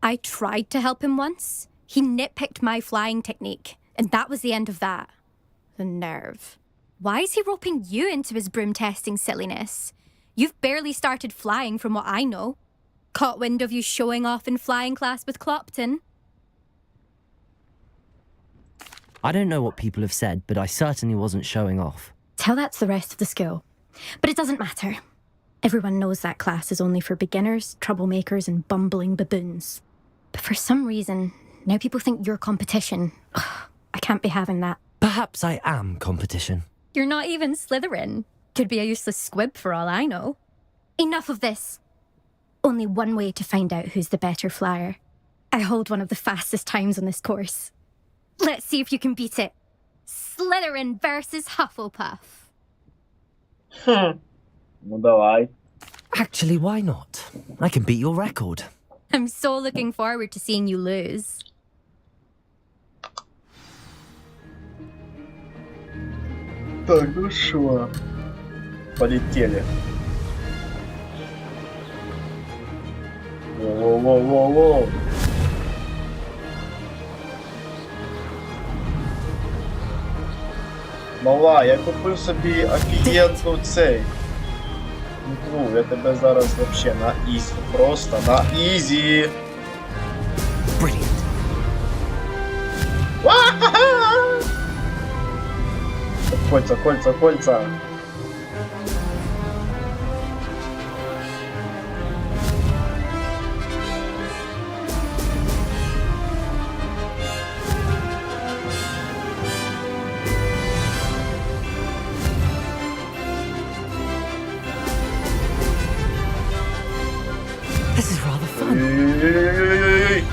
I tried to help him once. He nitpicked my flying technique, and that was the end of that. The nerve. Why is he roping you into his broom testing silliness? You've barely started flying from what I know. Caught wind of you showing off in flying class with Clopton. I don't know what people have said, but I certainly wasn't showing off. Tell that to the rest of the school. But it doesn't matter. Everyone knows that class is only for beginners, troublemakers, and bumbling baboons. But for some reason, now people think you're competition. Ugh, I can't be having that. Perhaps I am competition. You're not even Slytherin. Could be a useless squib for all I know. Enough of this. Only one way to find out who's the better flyer. I hold one of the fastest times on this course. Let's see if you can beat it. Slytherin versus Hufflepuff. Ну давай. Actually, why not? I can beat your record. I'm so looking forward to seeing you lose. Так, ну шо? Полетели. Воу. Мала, я купив собі офігенну цей. Ну, я тебе зараз вообще на ізі. Просто на ізі. Brilliant. Кольца. This is rather fun. Ой-ой-ой-ой-ой-ой.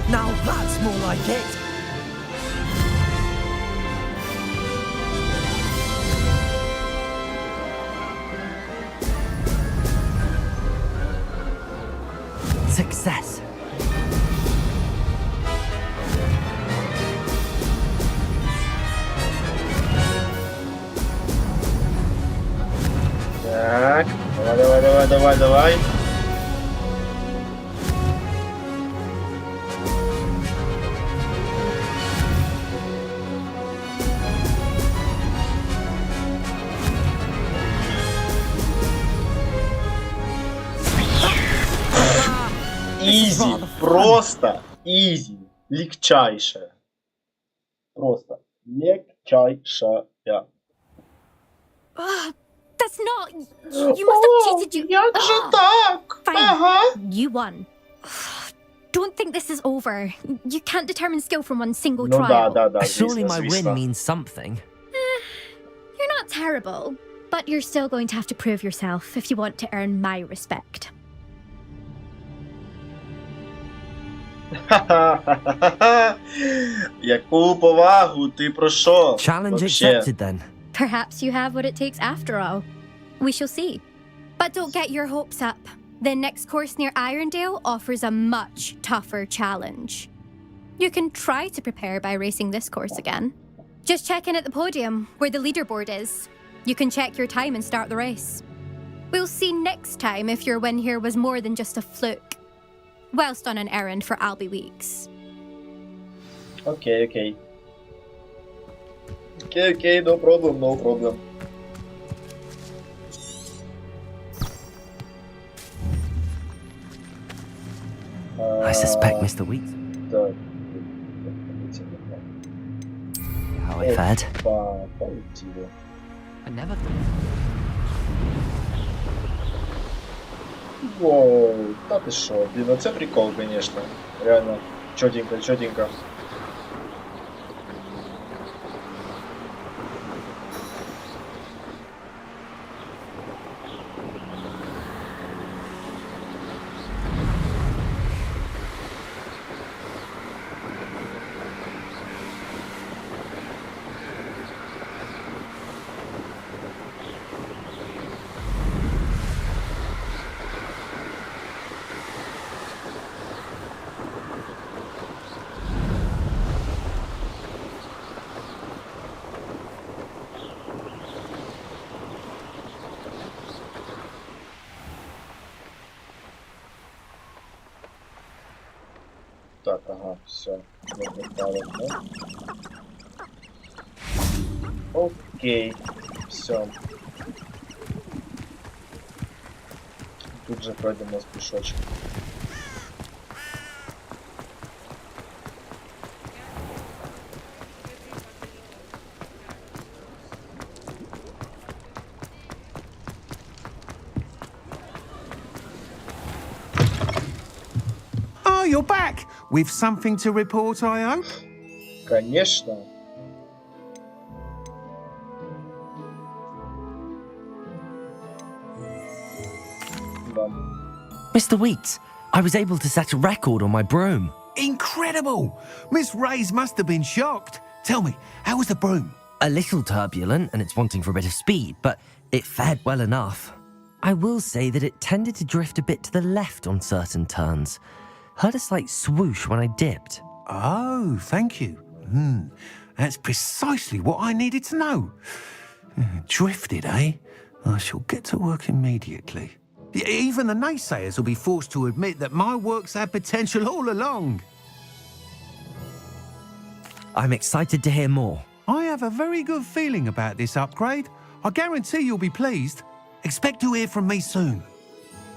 Now that's more like it. Success. Так, давай. Изи, просто изи, легчайшее. Просто легчайшая. That's not... You must have cheated you... Як же так? Fine, Ага. you won. don't think this is over. You can't determine skill from one single Ну trial. да, Surely звісно, my звісно. win means something. You're not terrible, but you're still going to have to prove yourself if you want to earn my respect. Яку повагу, ти про що? Challenge Вообще. accepted then. Perhaps you have what it takes after all. We shall see. But don't get your hopes up. The next course near Irondale offers a much tougher challenge. You can try to prepare by racing this course again. Just check in at the podium, where the leaderboard is. You can check your time and start the race. We'll see next time if your win here was more than just a fluke. Whilst on an errand for Albie Weeks. Окей, окей. Окей, no problem, no problem. I suspect Mr. Weeks. Так. How I fared. Полетіло. I never Воу, та ти що, блін, це прикол, конечно. Реально, чотенько, чотенько. Так, ага, все. Окей, все. Тут же пройдемо з пішочком. Oh, you're back! With something to report, I hope? Конечно. Mr. Weeks, I was able to set a record on my broom. Incredible! Miss Ray's must have been shocked. Tell me, how was the broom? A little turbulent and it's wanting for a bit of speed, but it fared well enough. I will say that it tended to drift a bit to the left on certain turns. Heard a slight swoosh when I dipped. Oh, thank you. That's precisely what I needed to know. Drifted, eh? I shall get to work immediately. Even the naysayers will be forced to admit that my work's had potential all along. I'm excited to hear more. I have a very good feeling about this upgrade. I guarantee you'll be pleased. Expect to hear from me soon.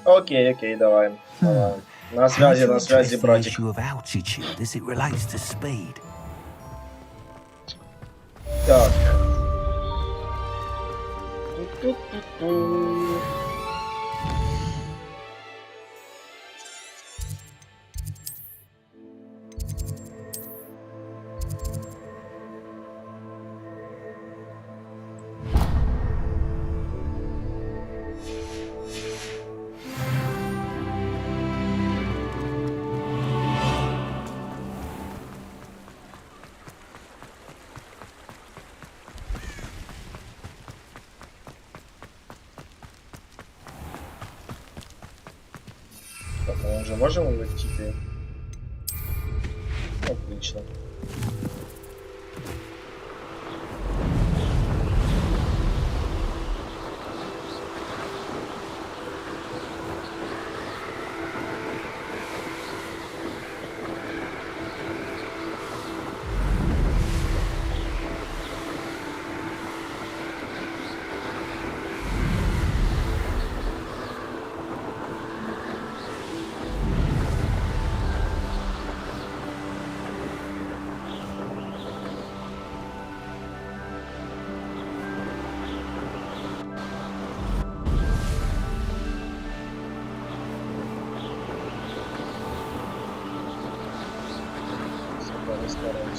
Окей, давай. Давай. На связи, the братик. issue of altitude as it relates to speed. Так. Ту-ту-ту-ту. Так, мы уже можем улететь? Отлично.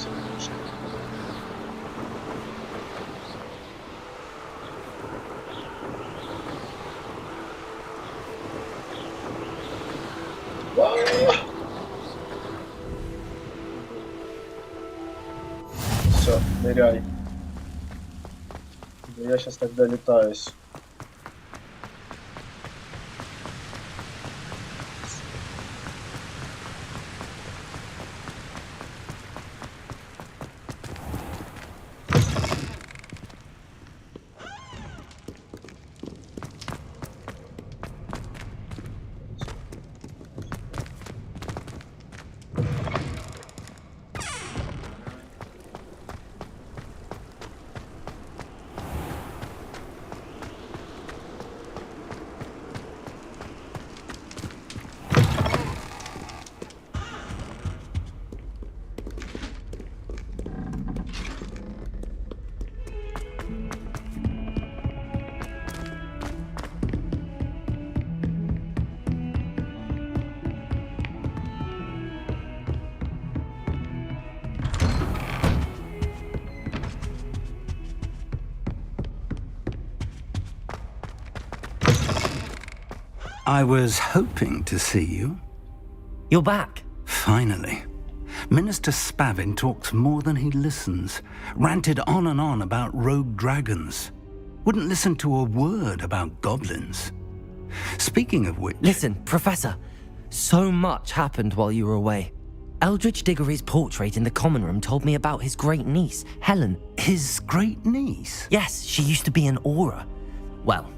Все можна. Все, ныряй. Да я сейчас тогда летаюсь. I was hoping to see you. You're back. Finally. Minister Spavin talks more than he listens. Ranted on and on about rogue dragons. Wouldn't listen to a word about goblins. Speaking of which... Listen, Professor. So much happened while you were away. Eldridge Diggory's portrait in the common room told me about his great niece, Helen. His great niece? Yes, she used to be an Auror. Well,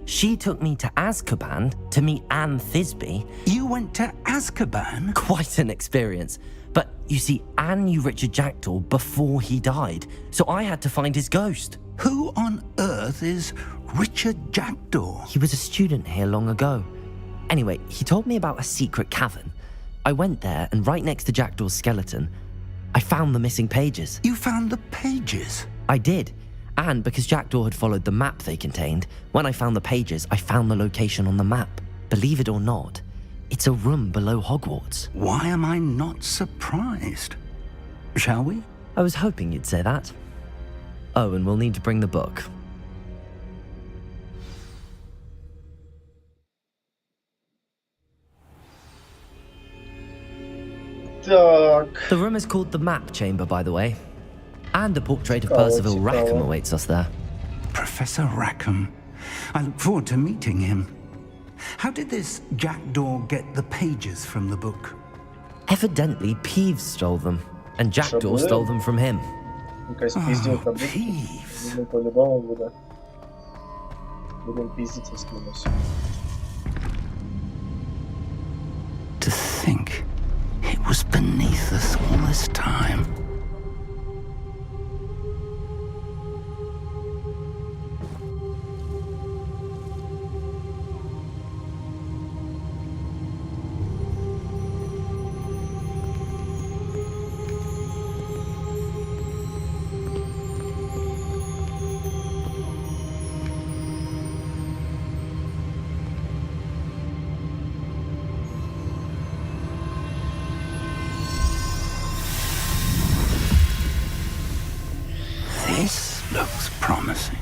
she took me to Azkaban to meet Anne Thisbe. You went to Azkaban? Quite an experience. But you see, Anne knew Richard Jackdaw before he died, so I had to find his ghost. Who on earth is Richard Jackdaw? He was a student here long ago. Anyway, he told me about a secret cavern. I went there, and right next to Jackdaw's skeleton, I found the missing pages. You found the pages? I did. And because Jackdaw had followed the map they contained, when I found the pages, I found the location on the map. Believe it or not, it's a room below Hogwarts. Why am I not surprised? Shall we? I was hoping you'd say that. Oh, and we'll need to bring the book. The room is called the Map Chamber, by the way. And a portrait of Percival Rackham awaits us there. Professor Rackham. I look forward to meeting him. How did this Jackdaw get the pages from the book? Evidently, Peeves stole them, and Jackdaw stole them from him. Peeves. To think it was beneath us all this time. This looks promising.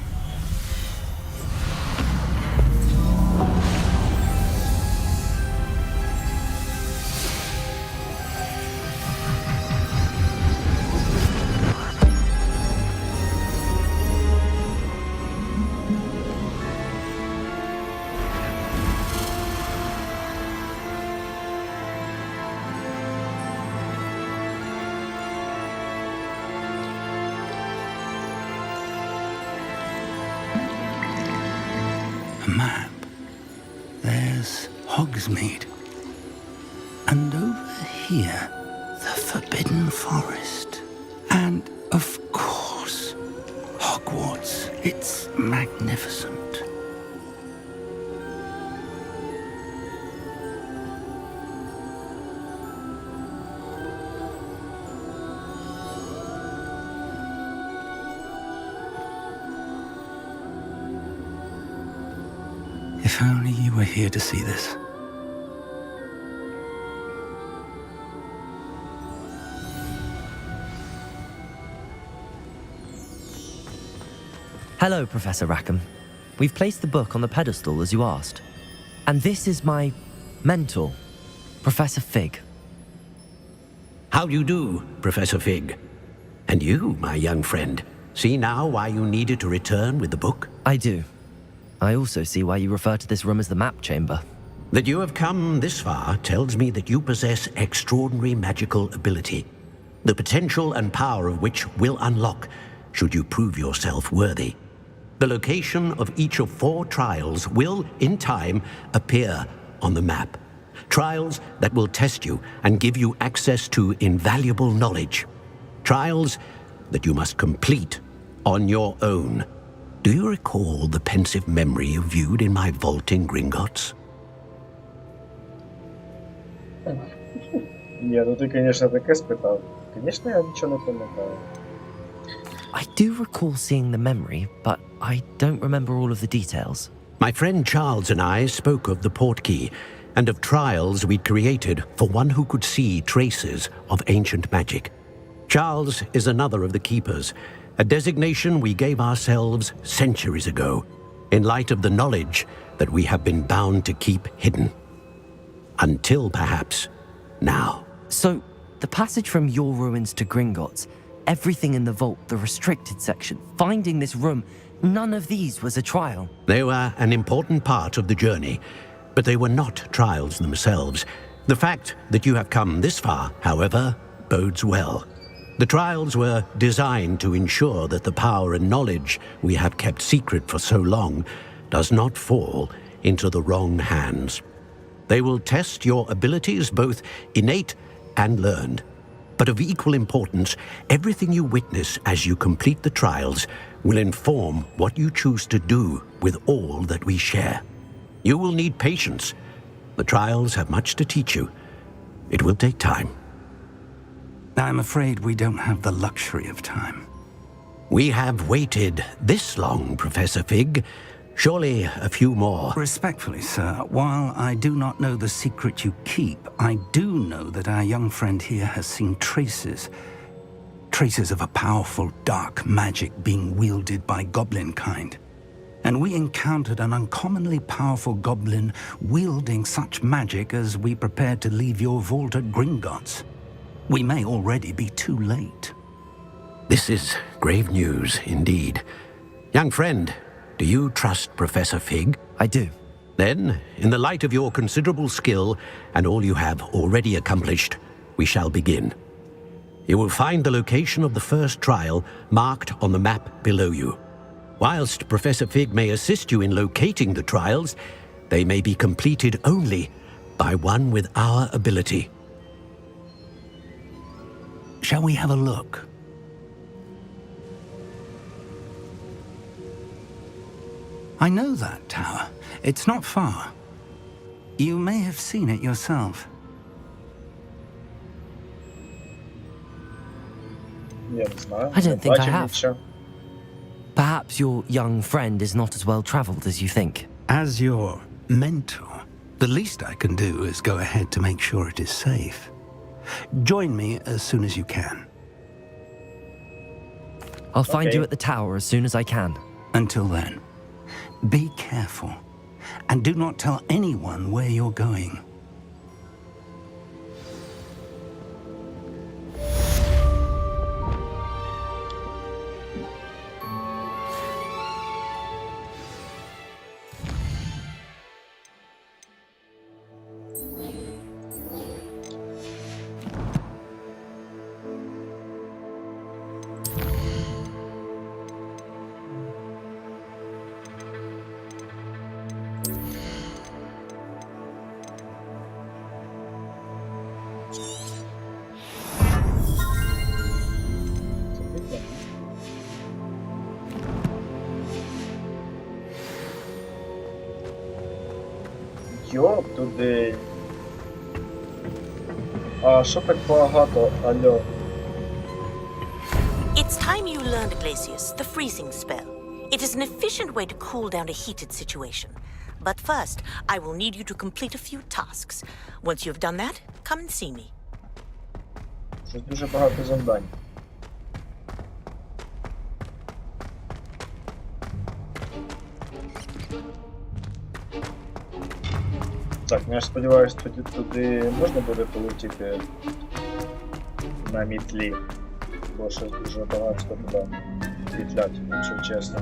Map. There's Hogsmeade. And over here, the Forbidden Forest. And, of course, Hogwarts. It's magnificent. If only you were here to see this. Hello, Professor Rackham. We've placed the book on the pedestal as you asked. And this is my mentor, Professor Fig. How do you do, Professor Fig? And you, my young friend, see now why you needed to return with the book? I do. I also see why you refer to this room as the map chamber. That you have come this far tells me that you possess extraordinary magical ability, the potential and power of which will unlock should you prove yourself worthy. The location of each of 4 trials will, in time, appear on the map. Trials that will test you and give you access to invaluable knowledge. Trials that you must complete on your own. Do you recall the pensive memory you viewed in my vault in Gringotts? Ні, ну ти, конечно, таке спитав. Конечно, я нічого не пам'ятаю. I do recall seeing the memory, but I don't remember all of the details. My friend Charles and I spoke of the portkey and of trials we'd created for one who could see traces of ancient magic. Charles is another of the keepers, a designation we gave ourselves centuries ago, in light of the knowledge that we have been bound to keep hidden. Until perhaps now. So, the passage from your ruins to Gringotts, everything in the vault, the restricted section, finding this room, none of these was a trial. They were an important part of the journey, but they were not trials themselves. The fact that you have come this far, however, bodes well. The trials were designed to ensure that the power and knowledge we have kept secret for so long does not fall into the wrong hands. They will test your abilities, both innate and learned. But of equal importance, everything you witness as you complete the trials will inform what you choose to do with all that we share. You will need patience. The trials have much to teach you. It will take time. I'm afraid we don't have the luxury of time. We have waited this long, Professor Fig. Surely a few more. Respectfully, sir, while I do not know the secret you keep, I do know that our young friend here has seen traces of a powerful dark magic being wielded by goblin kind. And we encountered an uncommonly powerful goblin wielding such magic as we prepared to leave your vault at Gringotts. We may already be too late. This is grave news indeed. Young friend, do you trust Professor Fig? I do. Then, in the light of your considerable skill and all you have already accomplished, we shall begin. You will find the location of the first trial marked on the map below you. Whilst Professor Fig may assist you in locating the trials, they may be completed only by one with our ability. Shall we have a look? I know that tower. It's not far. You may have seen it yourself. I don't think I have. Perhaps your young friend is not as well traveled as you think. As your mentor, the least I can do is go ahead to make sure it is safe. Join me as soon as you can. I'll find you at the tower as soon as I can. Until then, be careful, and do not tell anyone where you're going. Йоп, туди. А що так багато, алло? It's time you learned, Glacius, the freezing spell. It is an efficient way to cool down a heated situation. But first, I will need you to complete a few tasks. Once you've done that, come and see me. Це дуже багато завдань. Так, ну я сподіваюся, тоді туди можна буде полетіти на мітлі, бо щось дуже багато туди петлять, якщо чесно.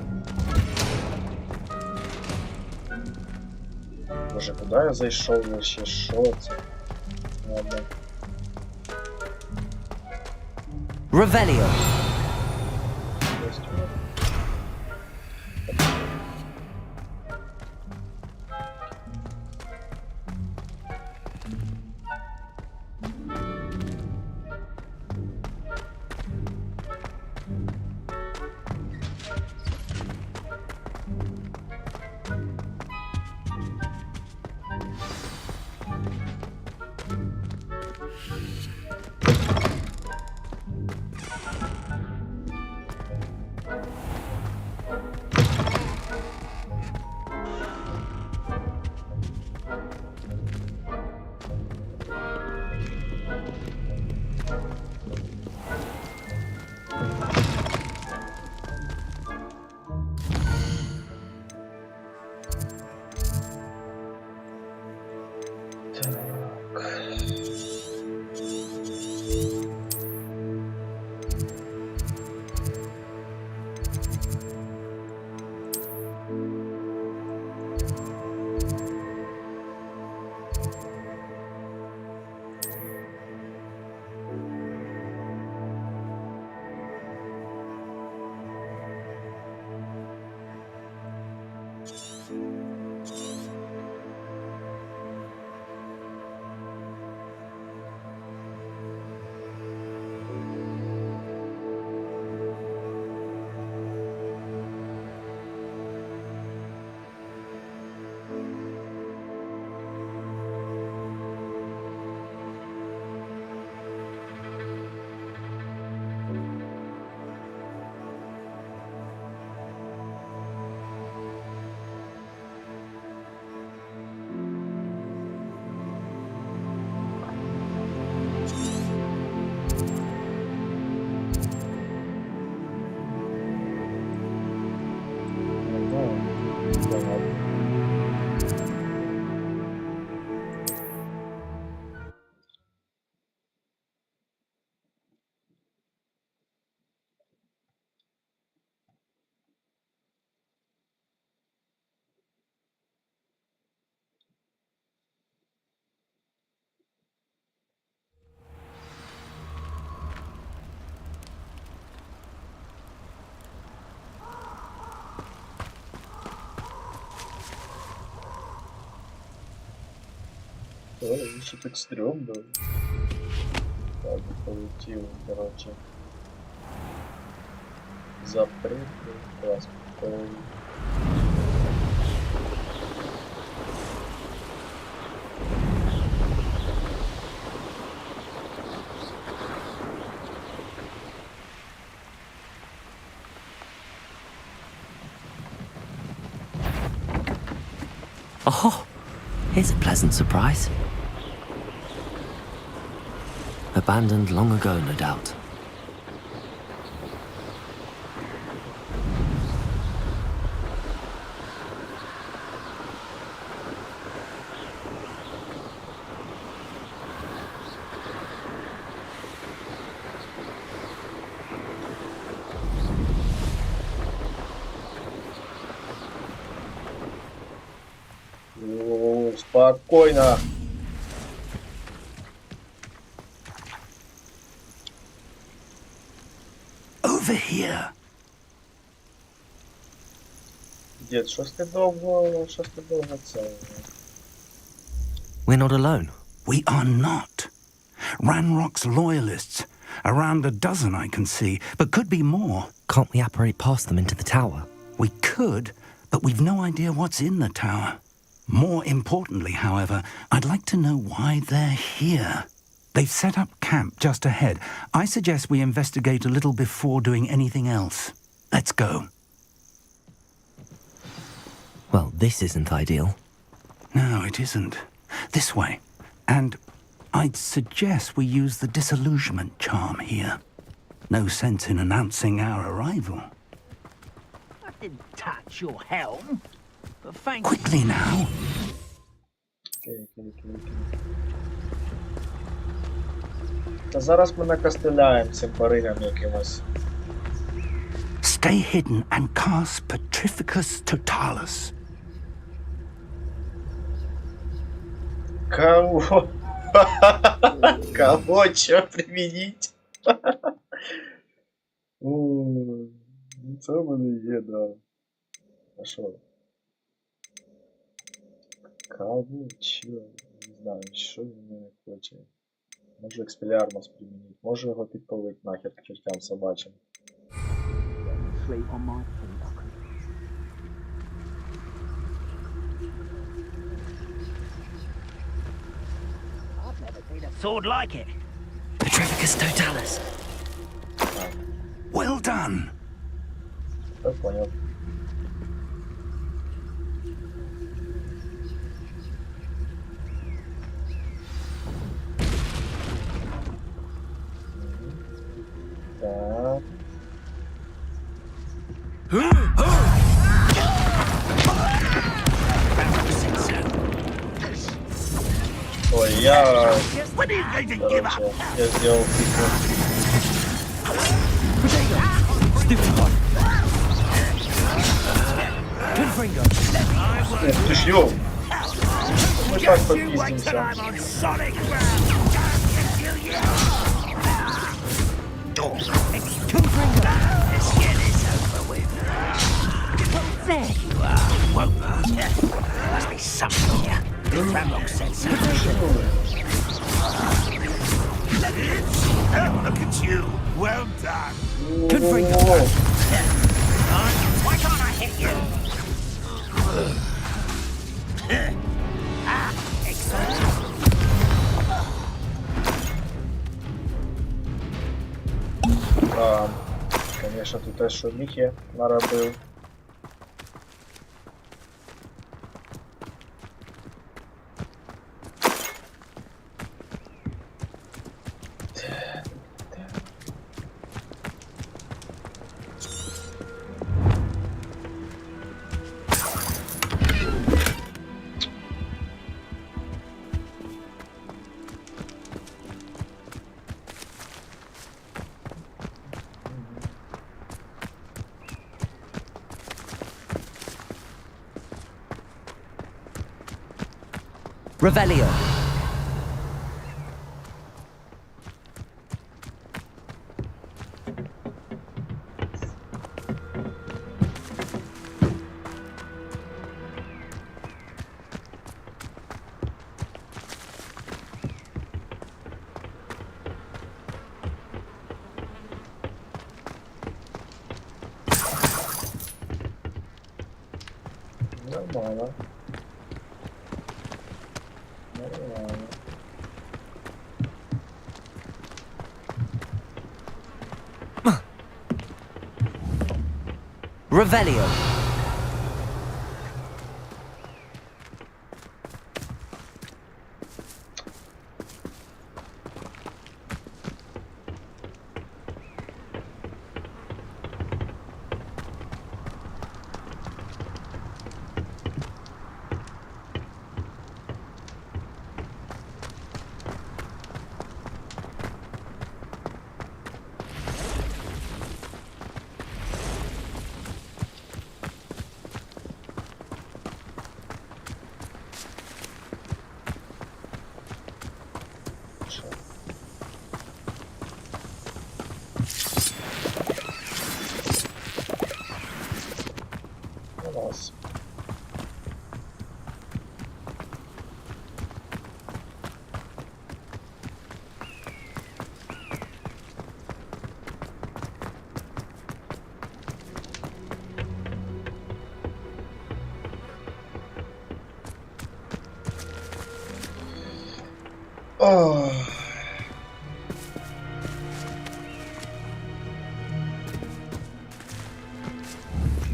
Боже, куди я зайшов вообще? Що це? Ладно. Revelio. Ой, еще так стрёмно. Ладно, полетел, короче. Запрыгнул, класс. Oh, here's a pleasant surprise. Abandoned long ago, no doubt. Спокойно. Over here. Дід, щось ти довго це. We're not alone. We are not. Ranrock's loyalists. Around a dozen I can see, but could be more. Can't we apparate past them into the tower? We could, but we've no idea what's in the tower. More importantly, however, I'd like to know why they're here. They've set up camp just ahead. I suggest we investigate a little before doing anything else. Let's go. Well, this isn't ideal. No, it isn't. This way. And I'd suggest we use the disillusionment charm here. No sense in announcing our arrival. I didn't touch your helm. But thank Quickly now. Окей. Та зараз ми накостеляємо цим баригам якимось. Stay hidden and cast Petrificus Totalus. Кого? Кого? Чё применить? Це в мене є, да. А що? Кого? Чё? Не знаю, що він мене хоче. Можу експеліармус примінити. Можу його підпалити нахер к чертям собачим. Sword like it. Petrificus Totalis. Well done. Так, понял. Так. Ой, я... Короче, я сделал фигню. Ух ты ж, ёу! Мы так попиздимся. There you are, Whoa. Must be something here. Ramlock said so. Oh, look at you. Well done. Why can't I hit you? Excellent. Конечно, тут теж шуміхи наробив. Revelio. Нормально. Revelio. Раз.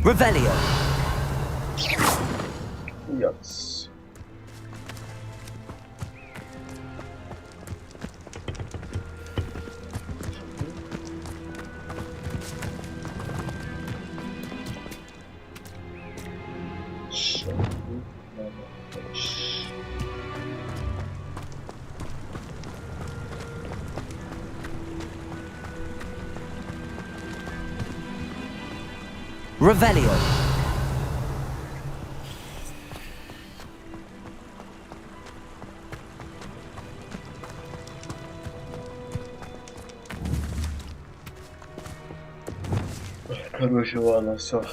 Revelio. Yes. Revelio. Короче, ладно, все.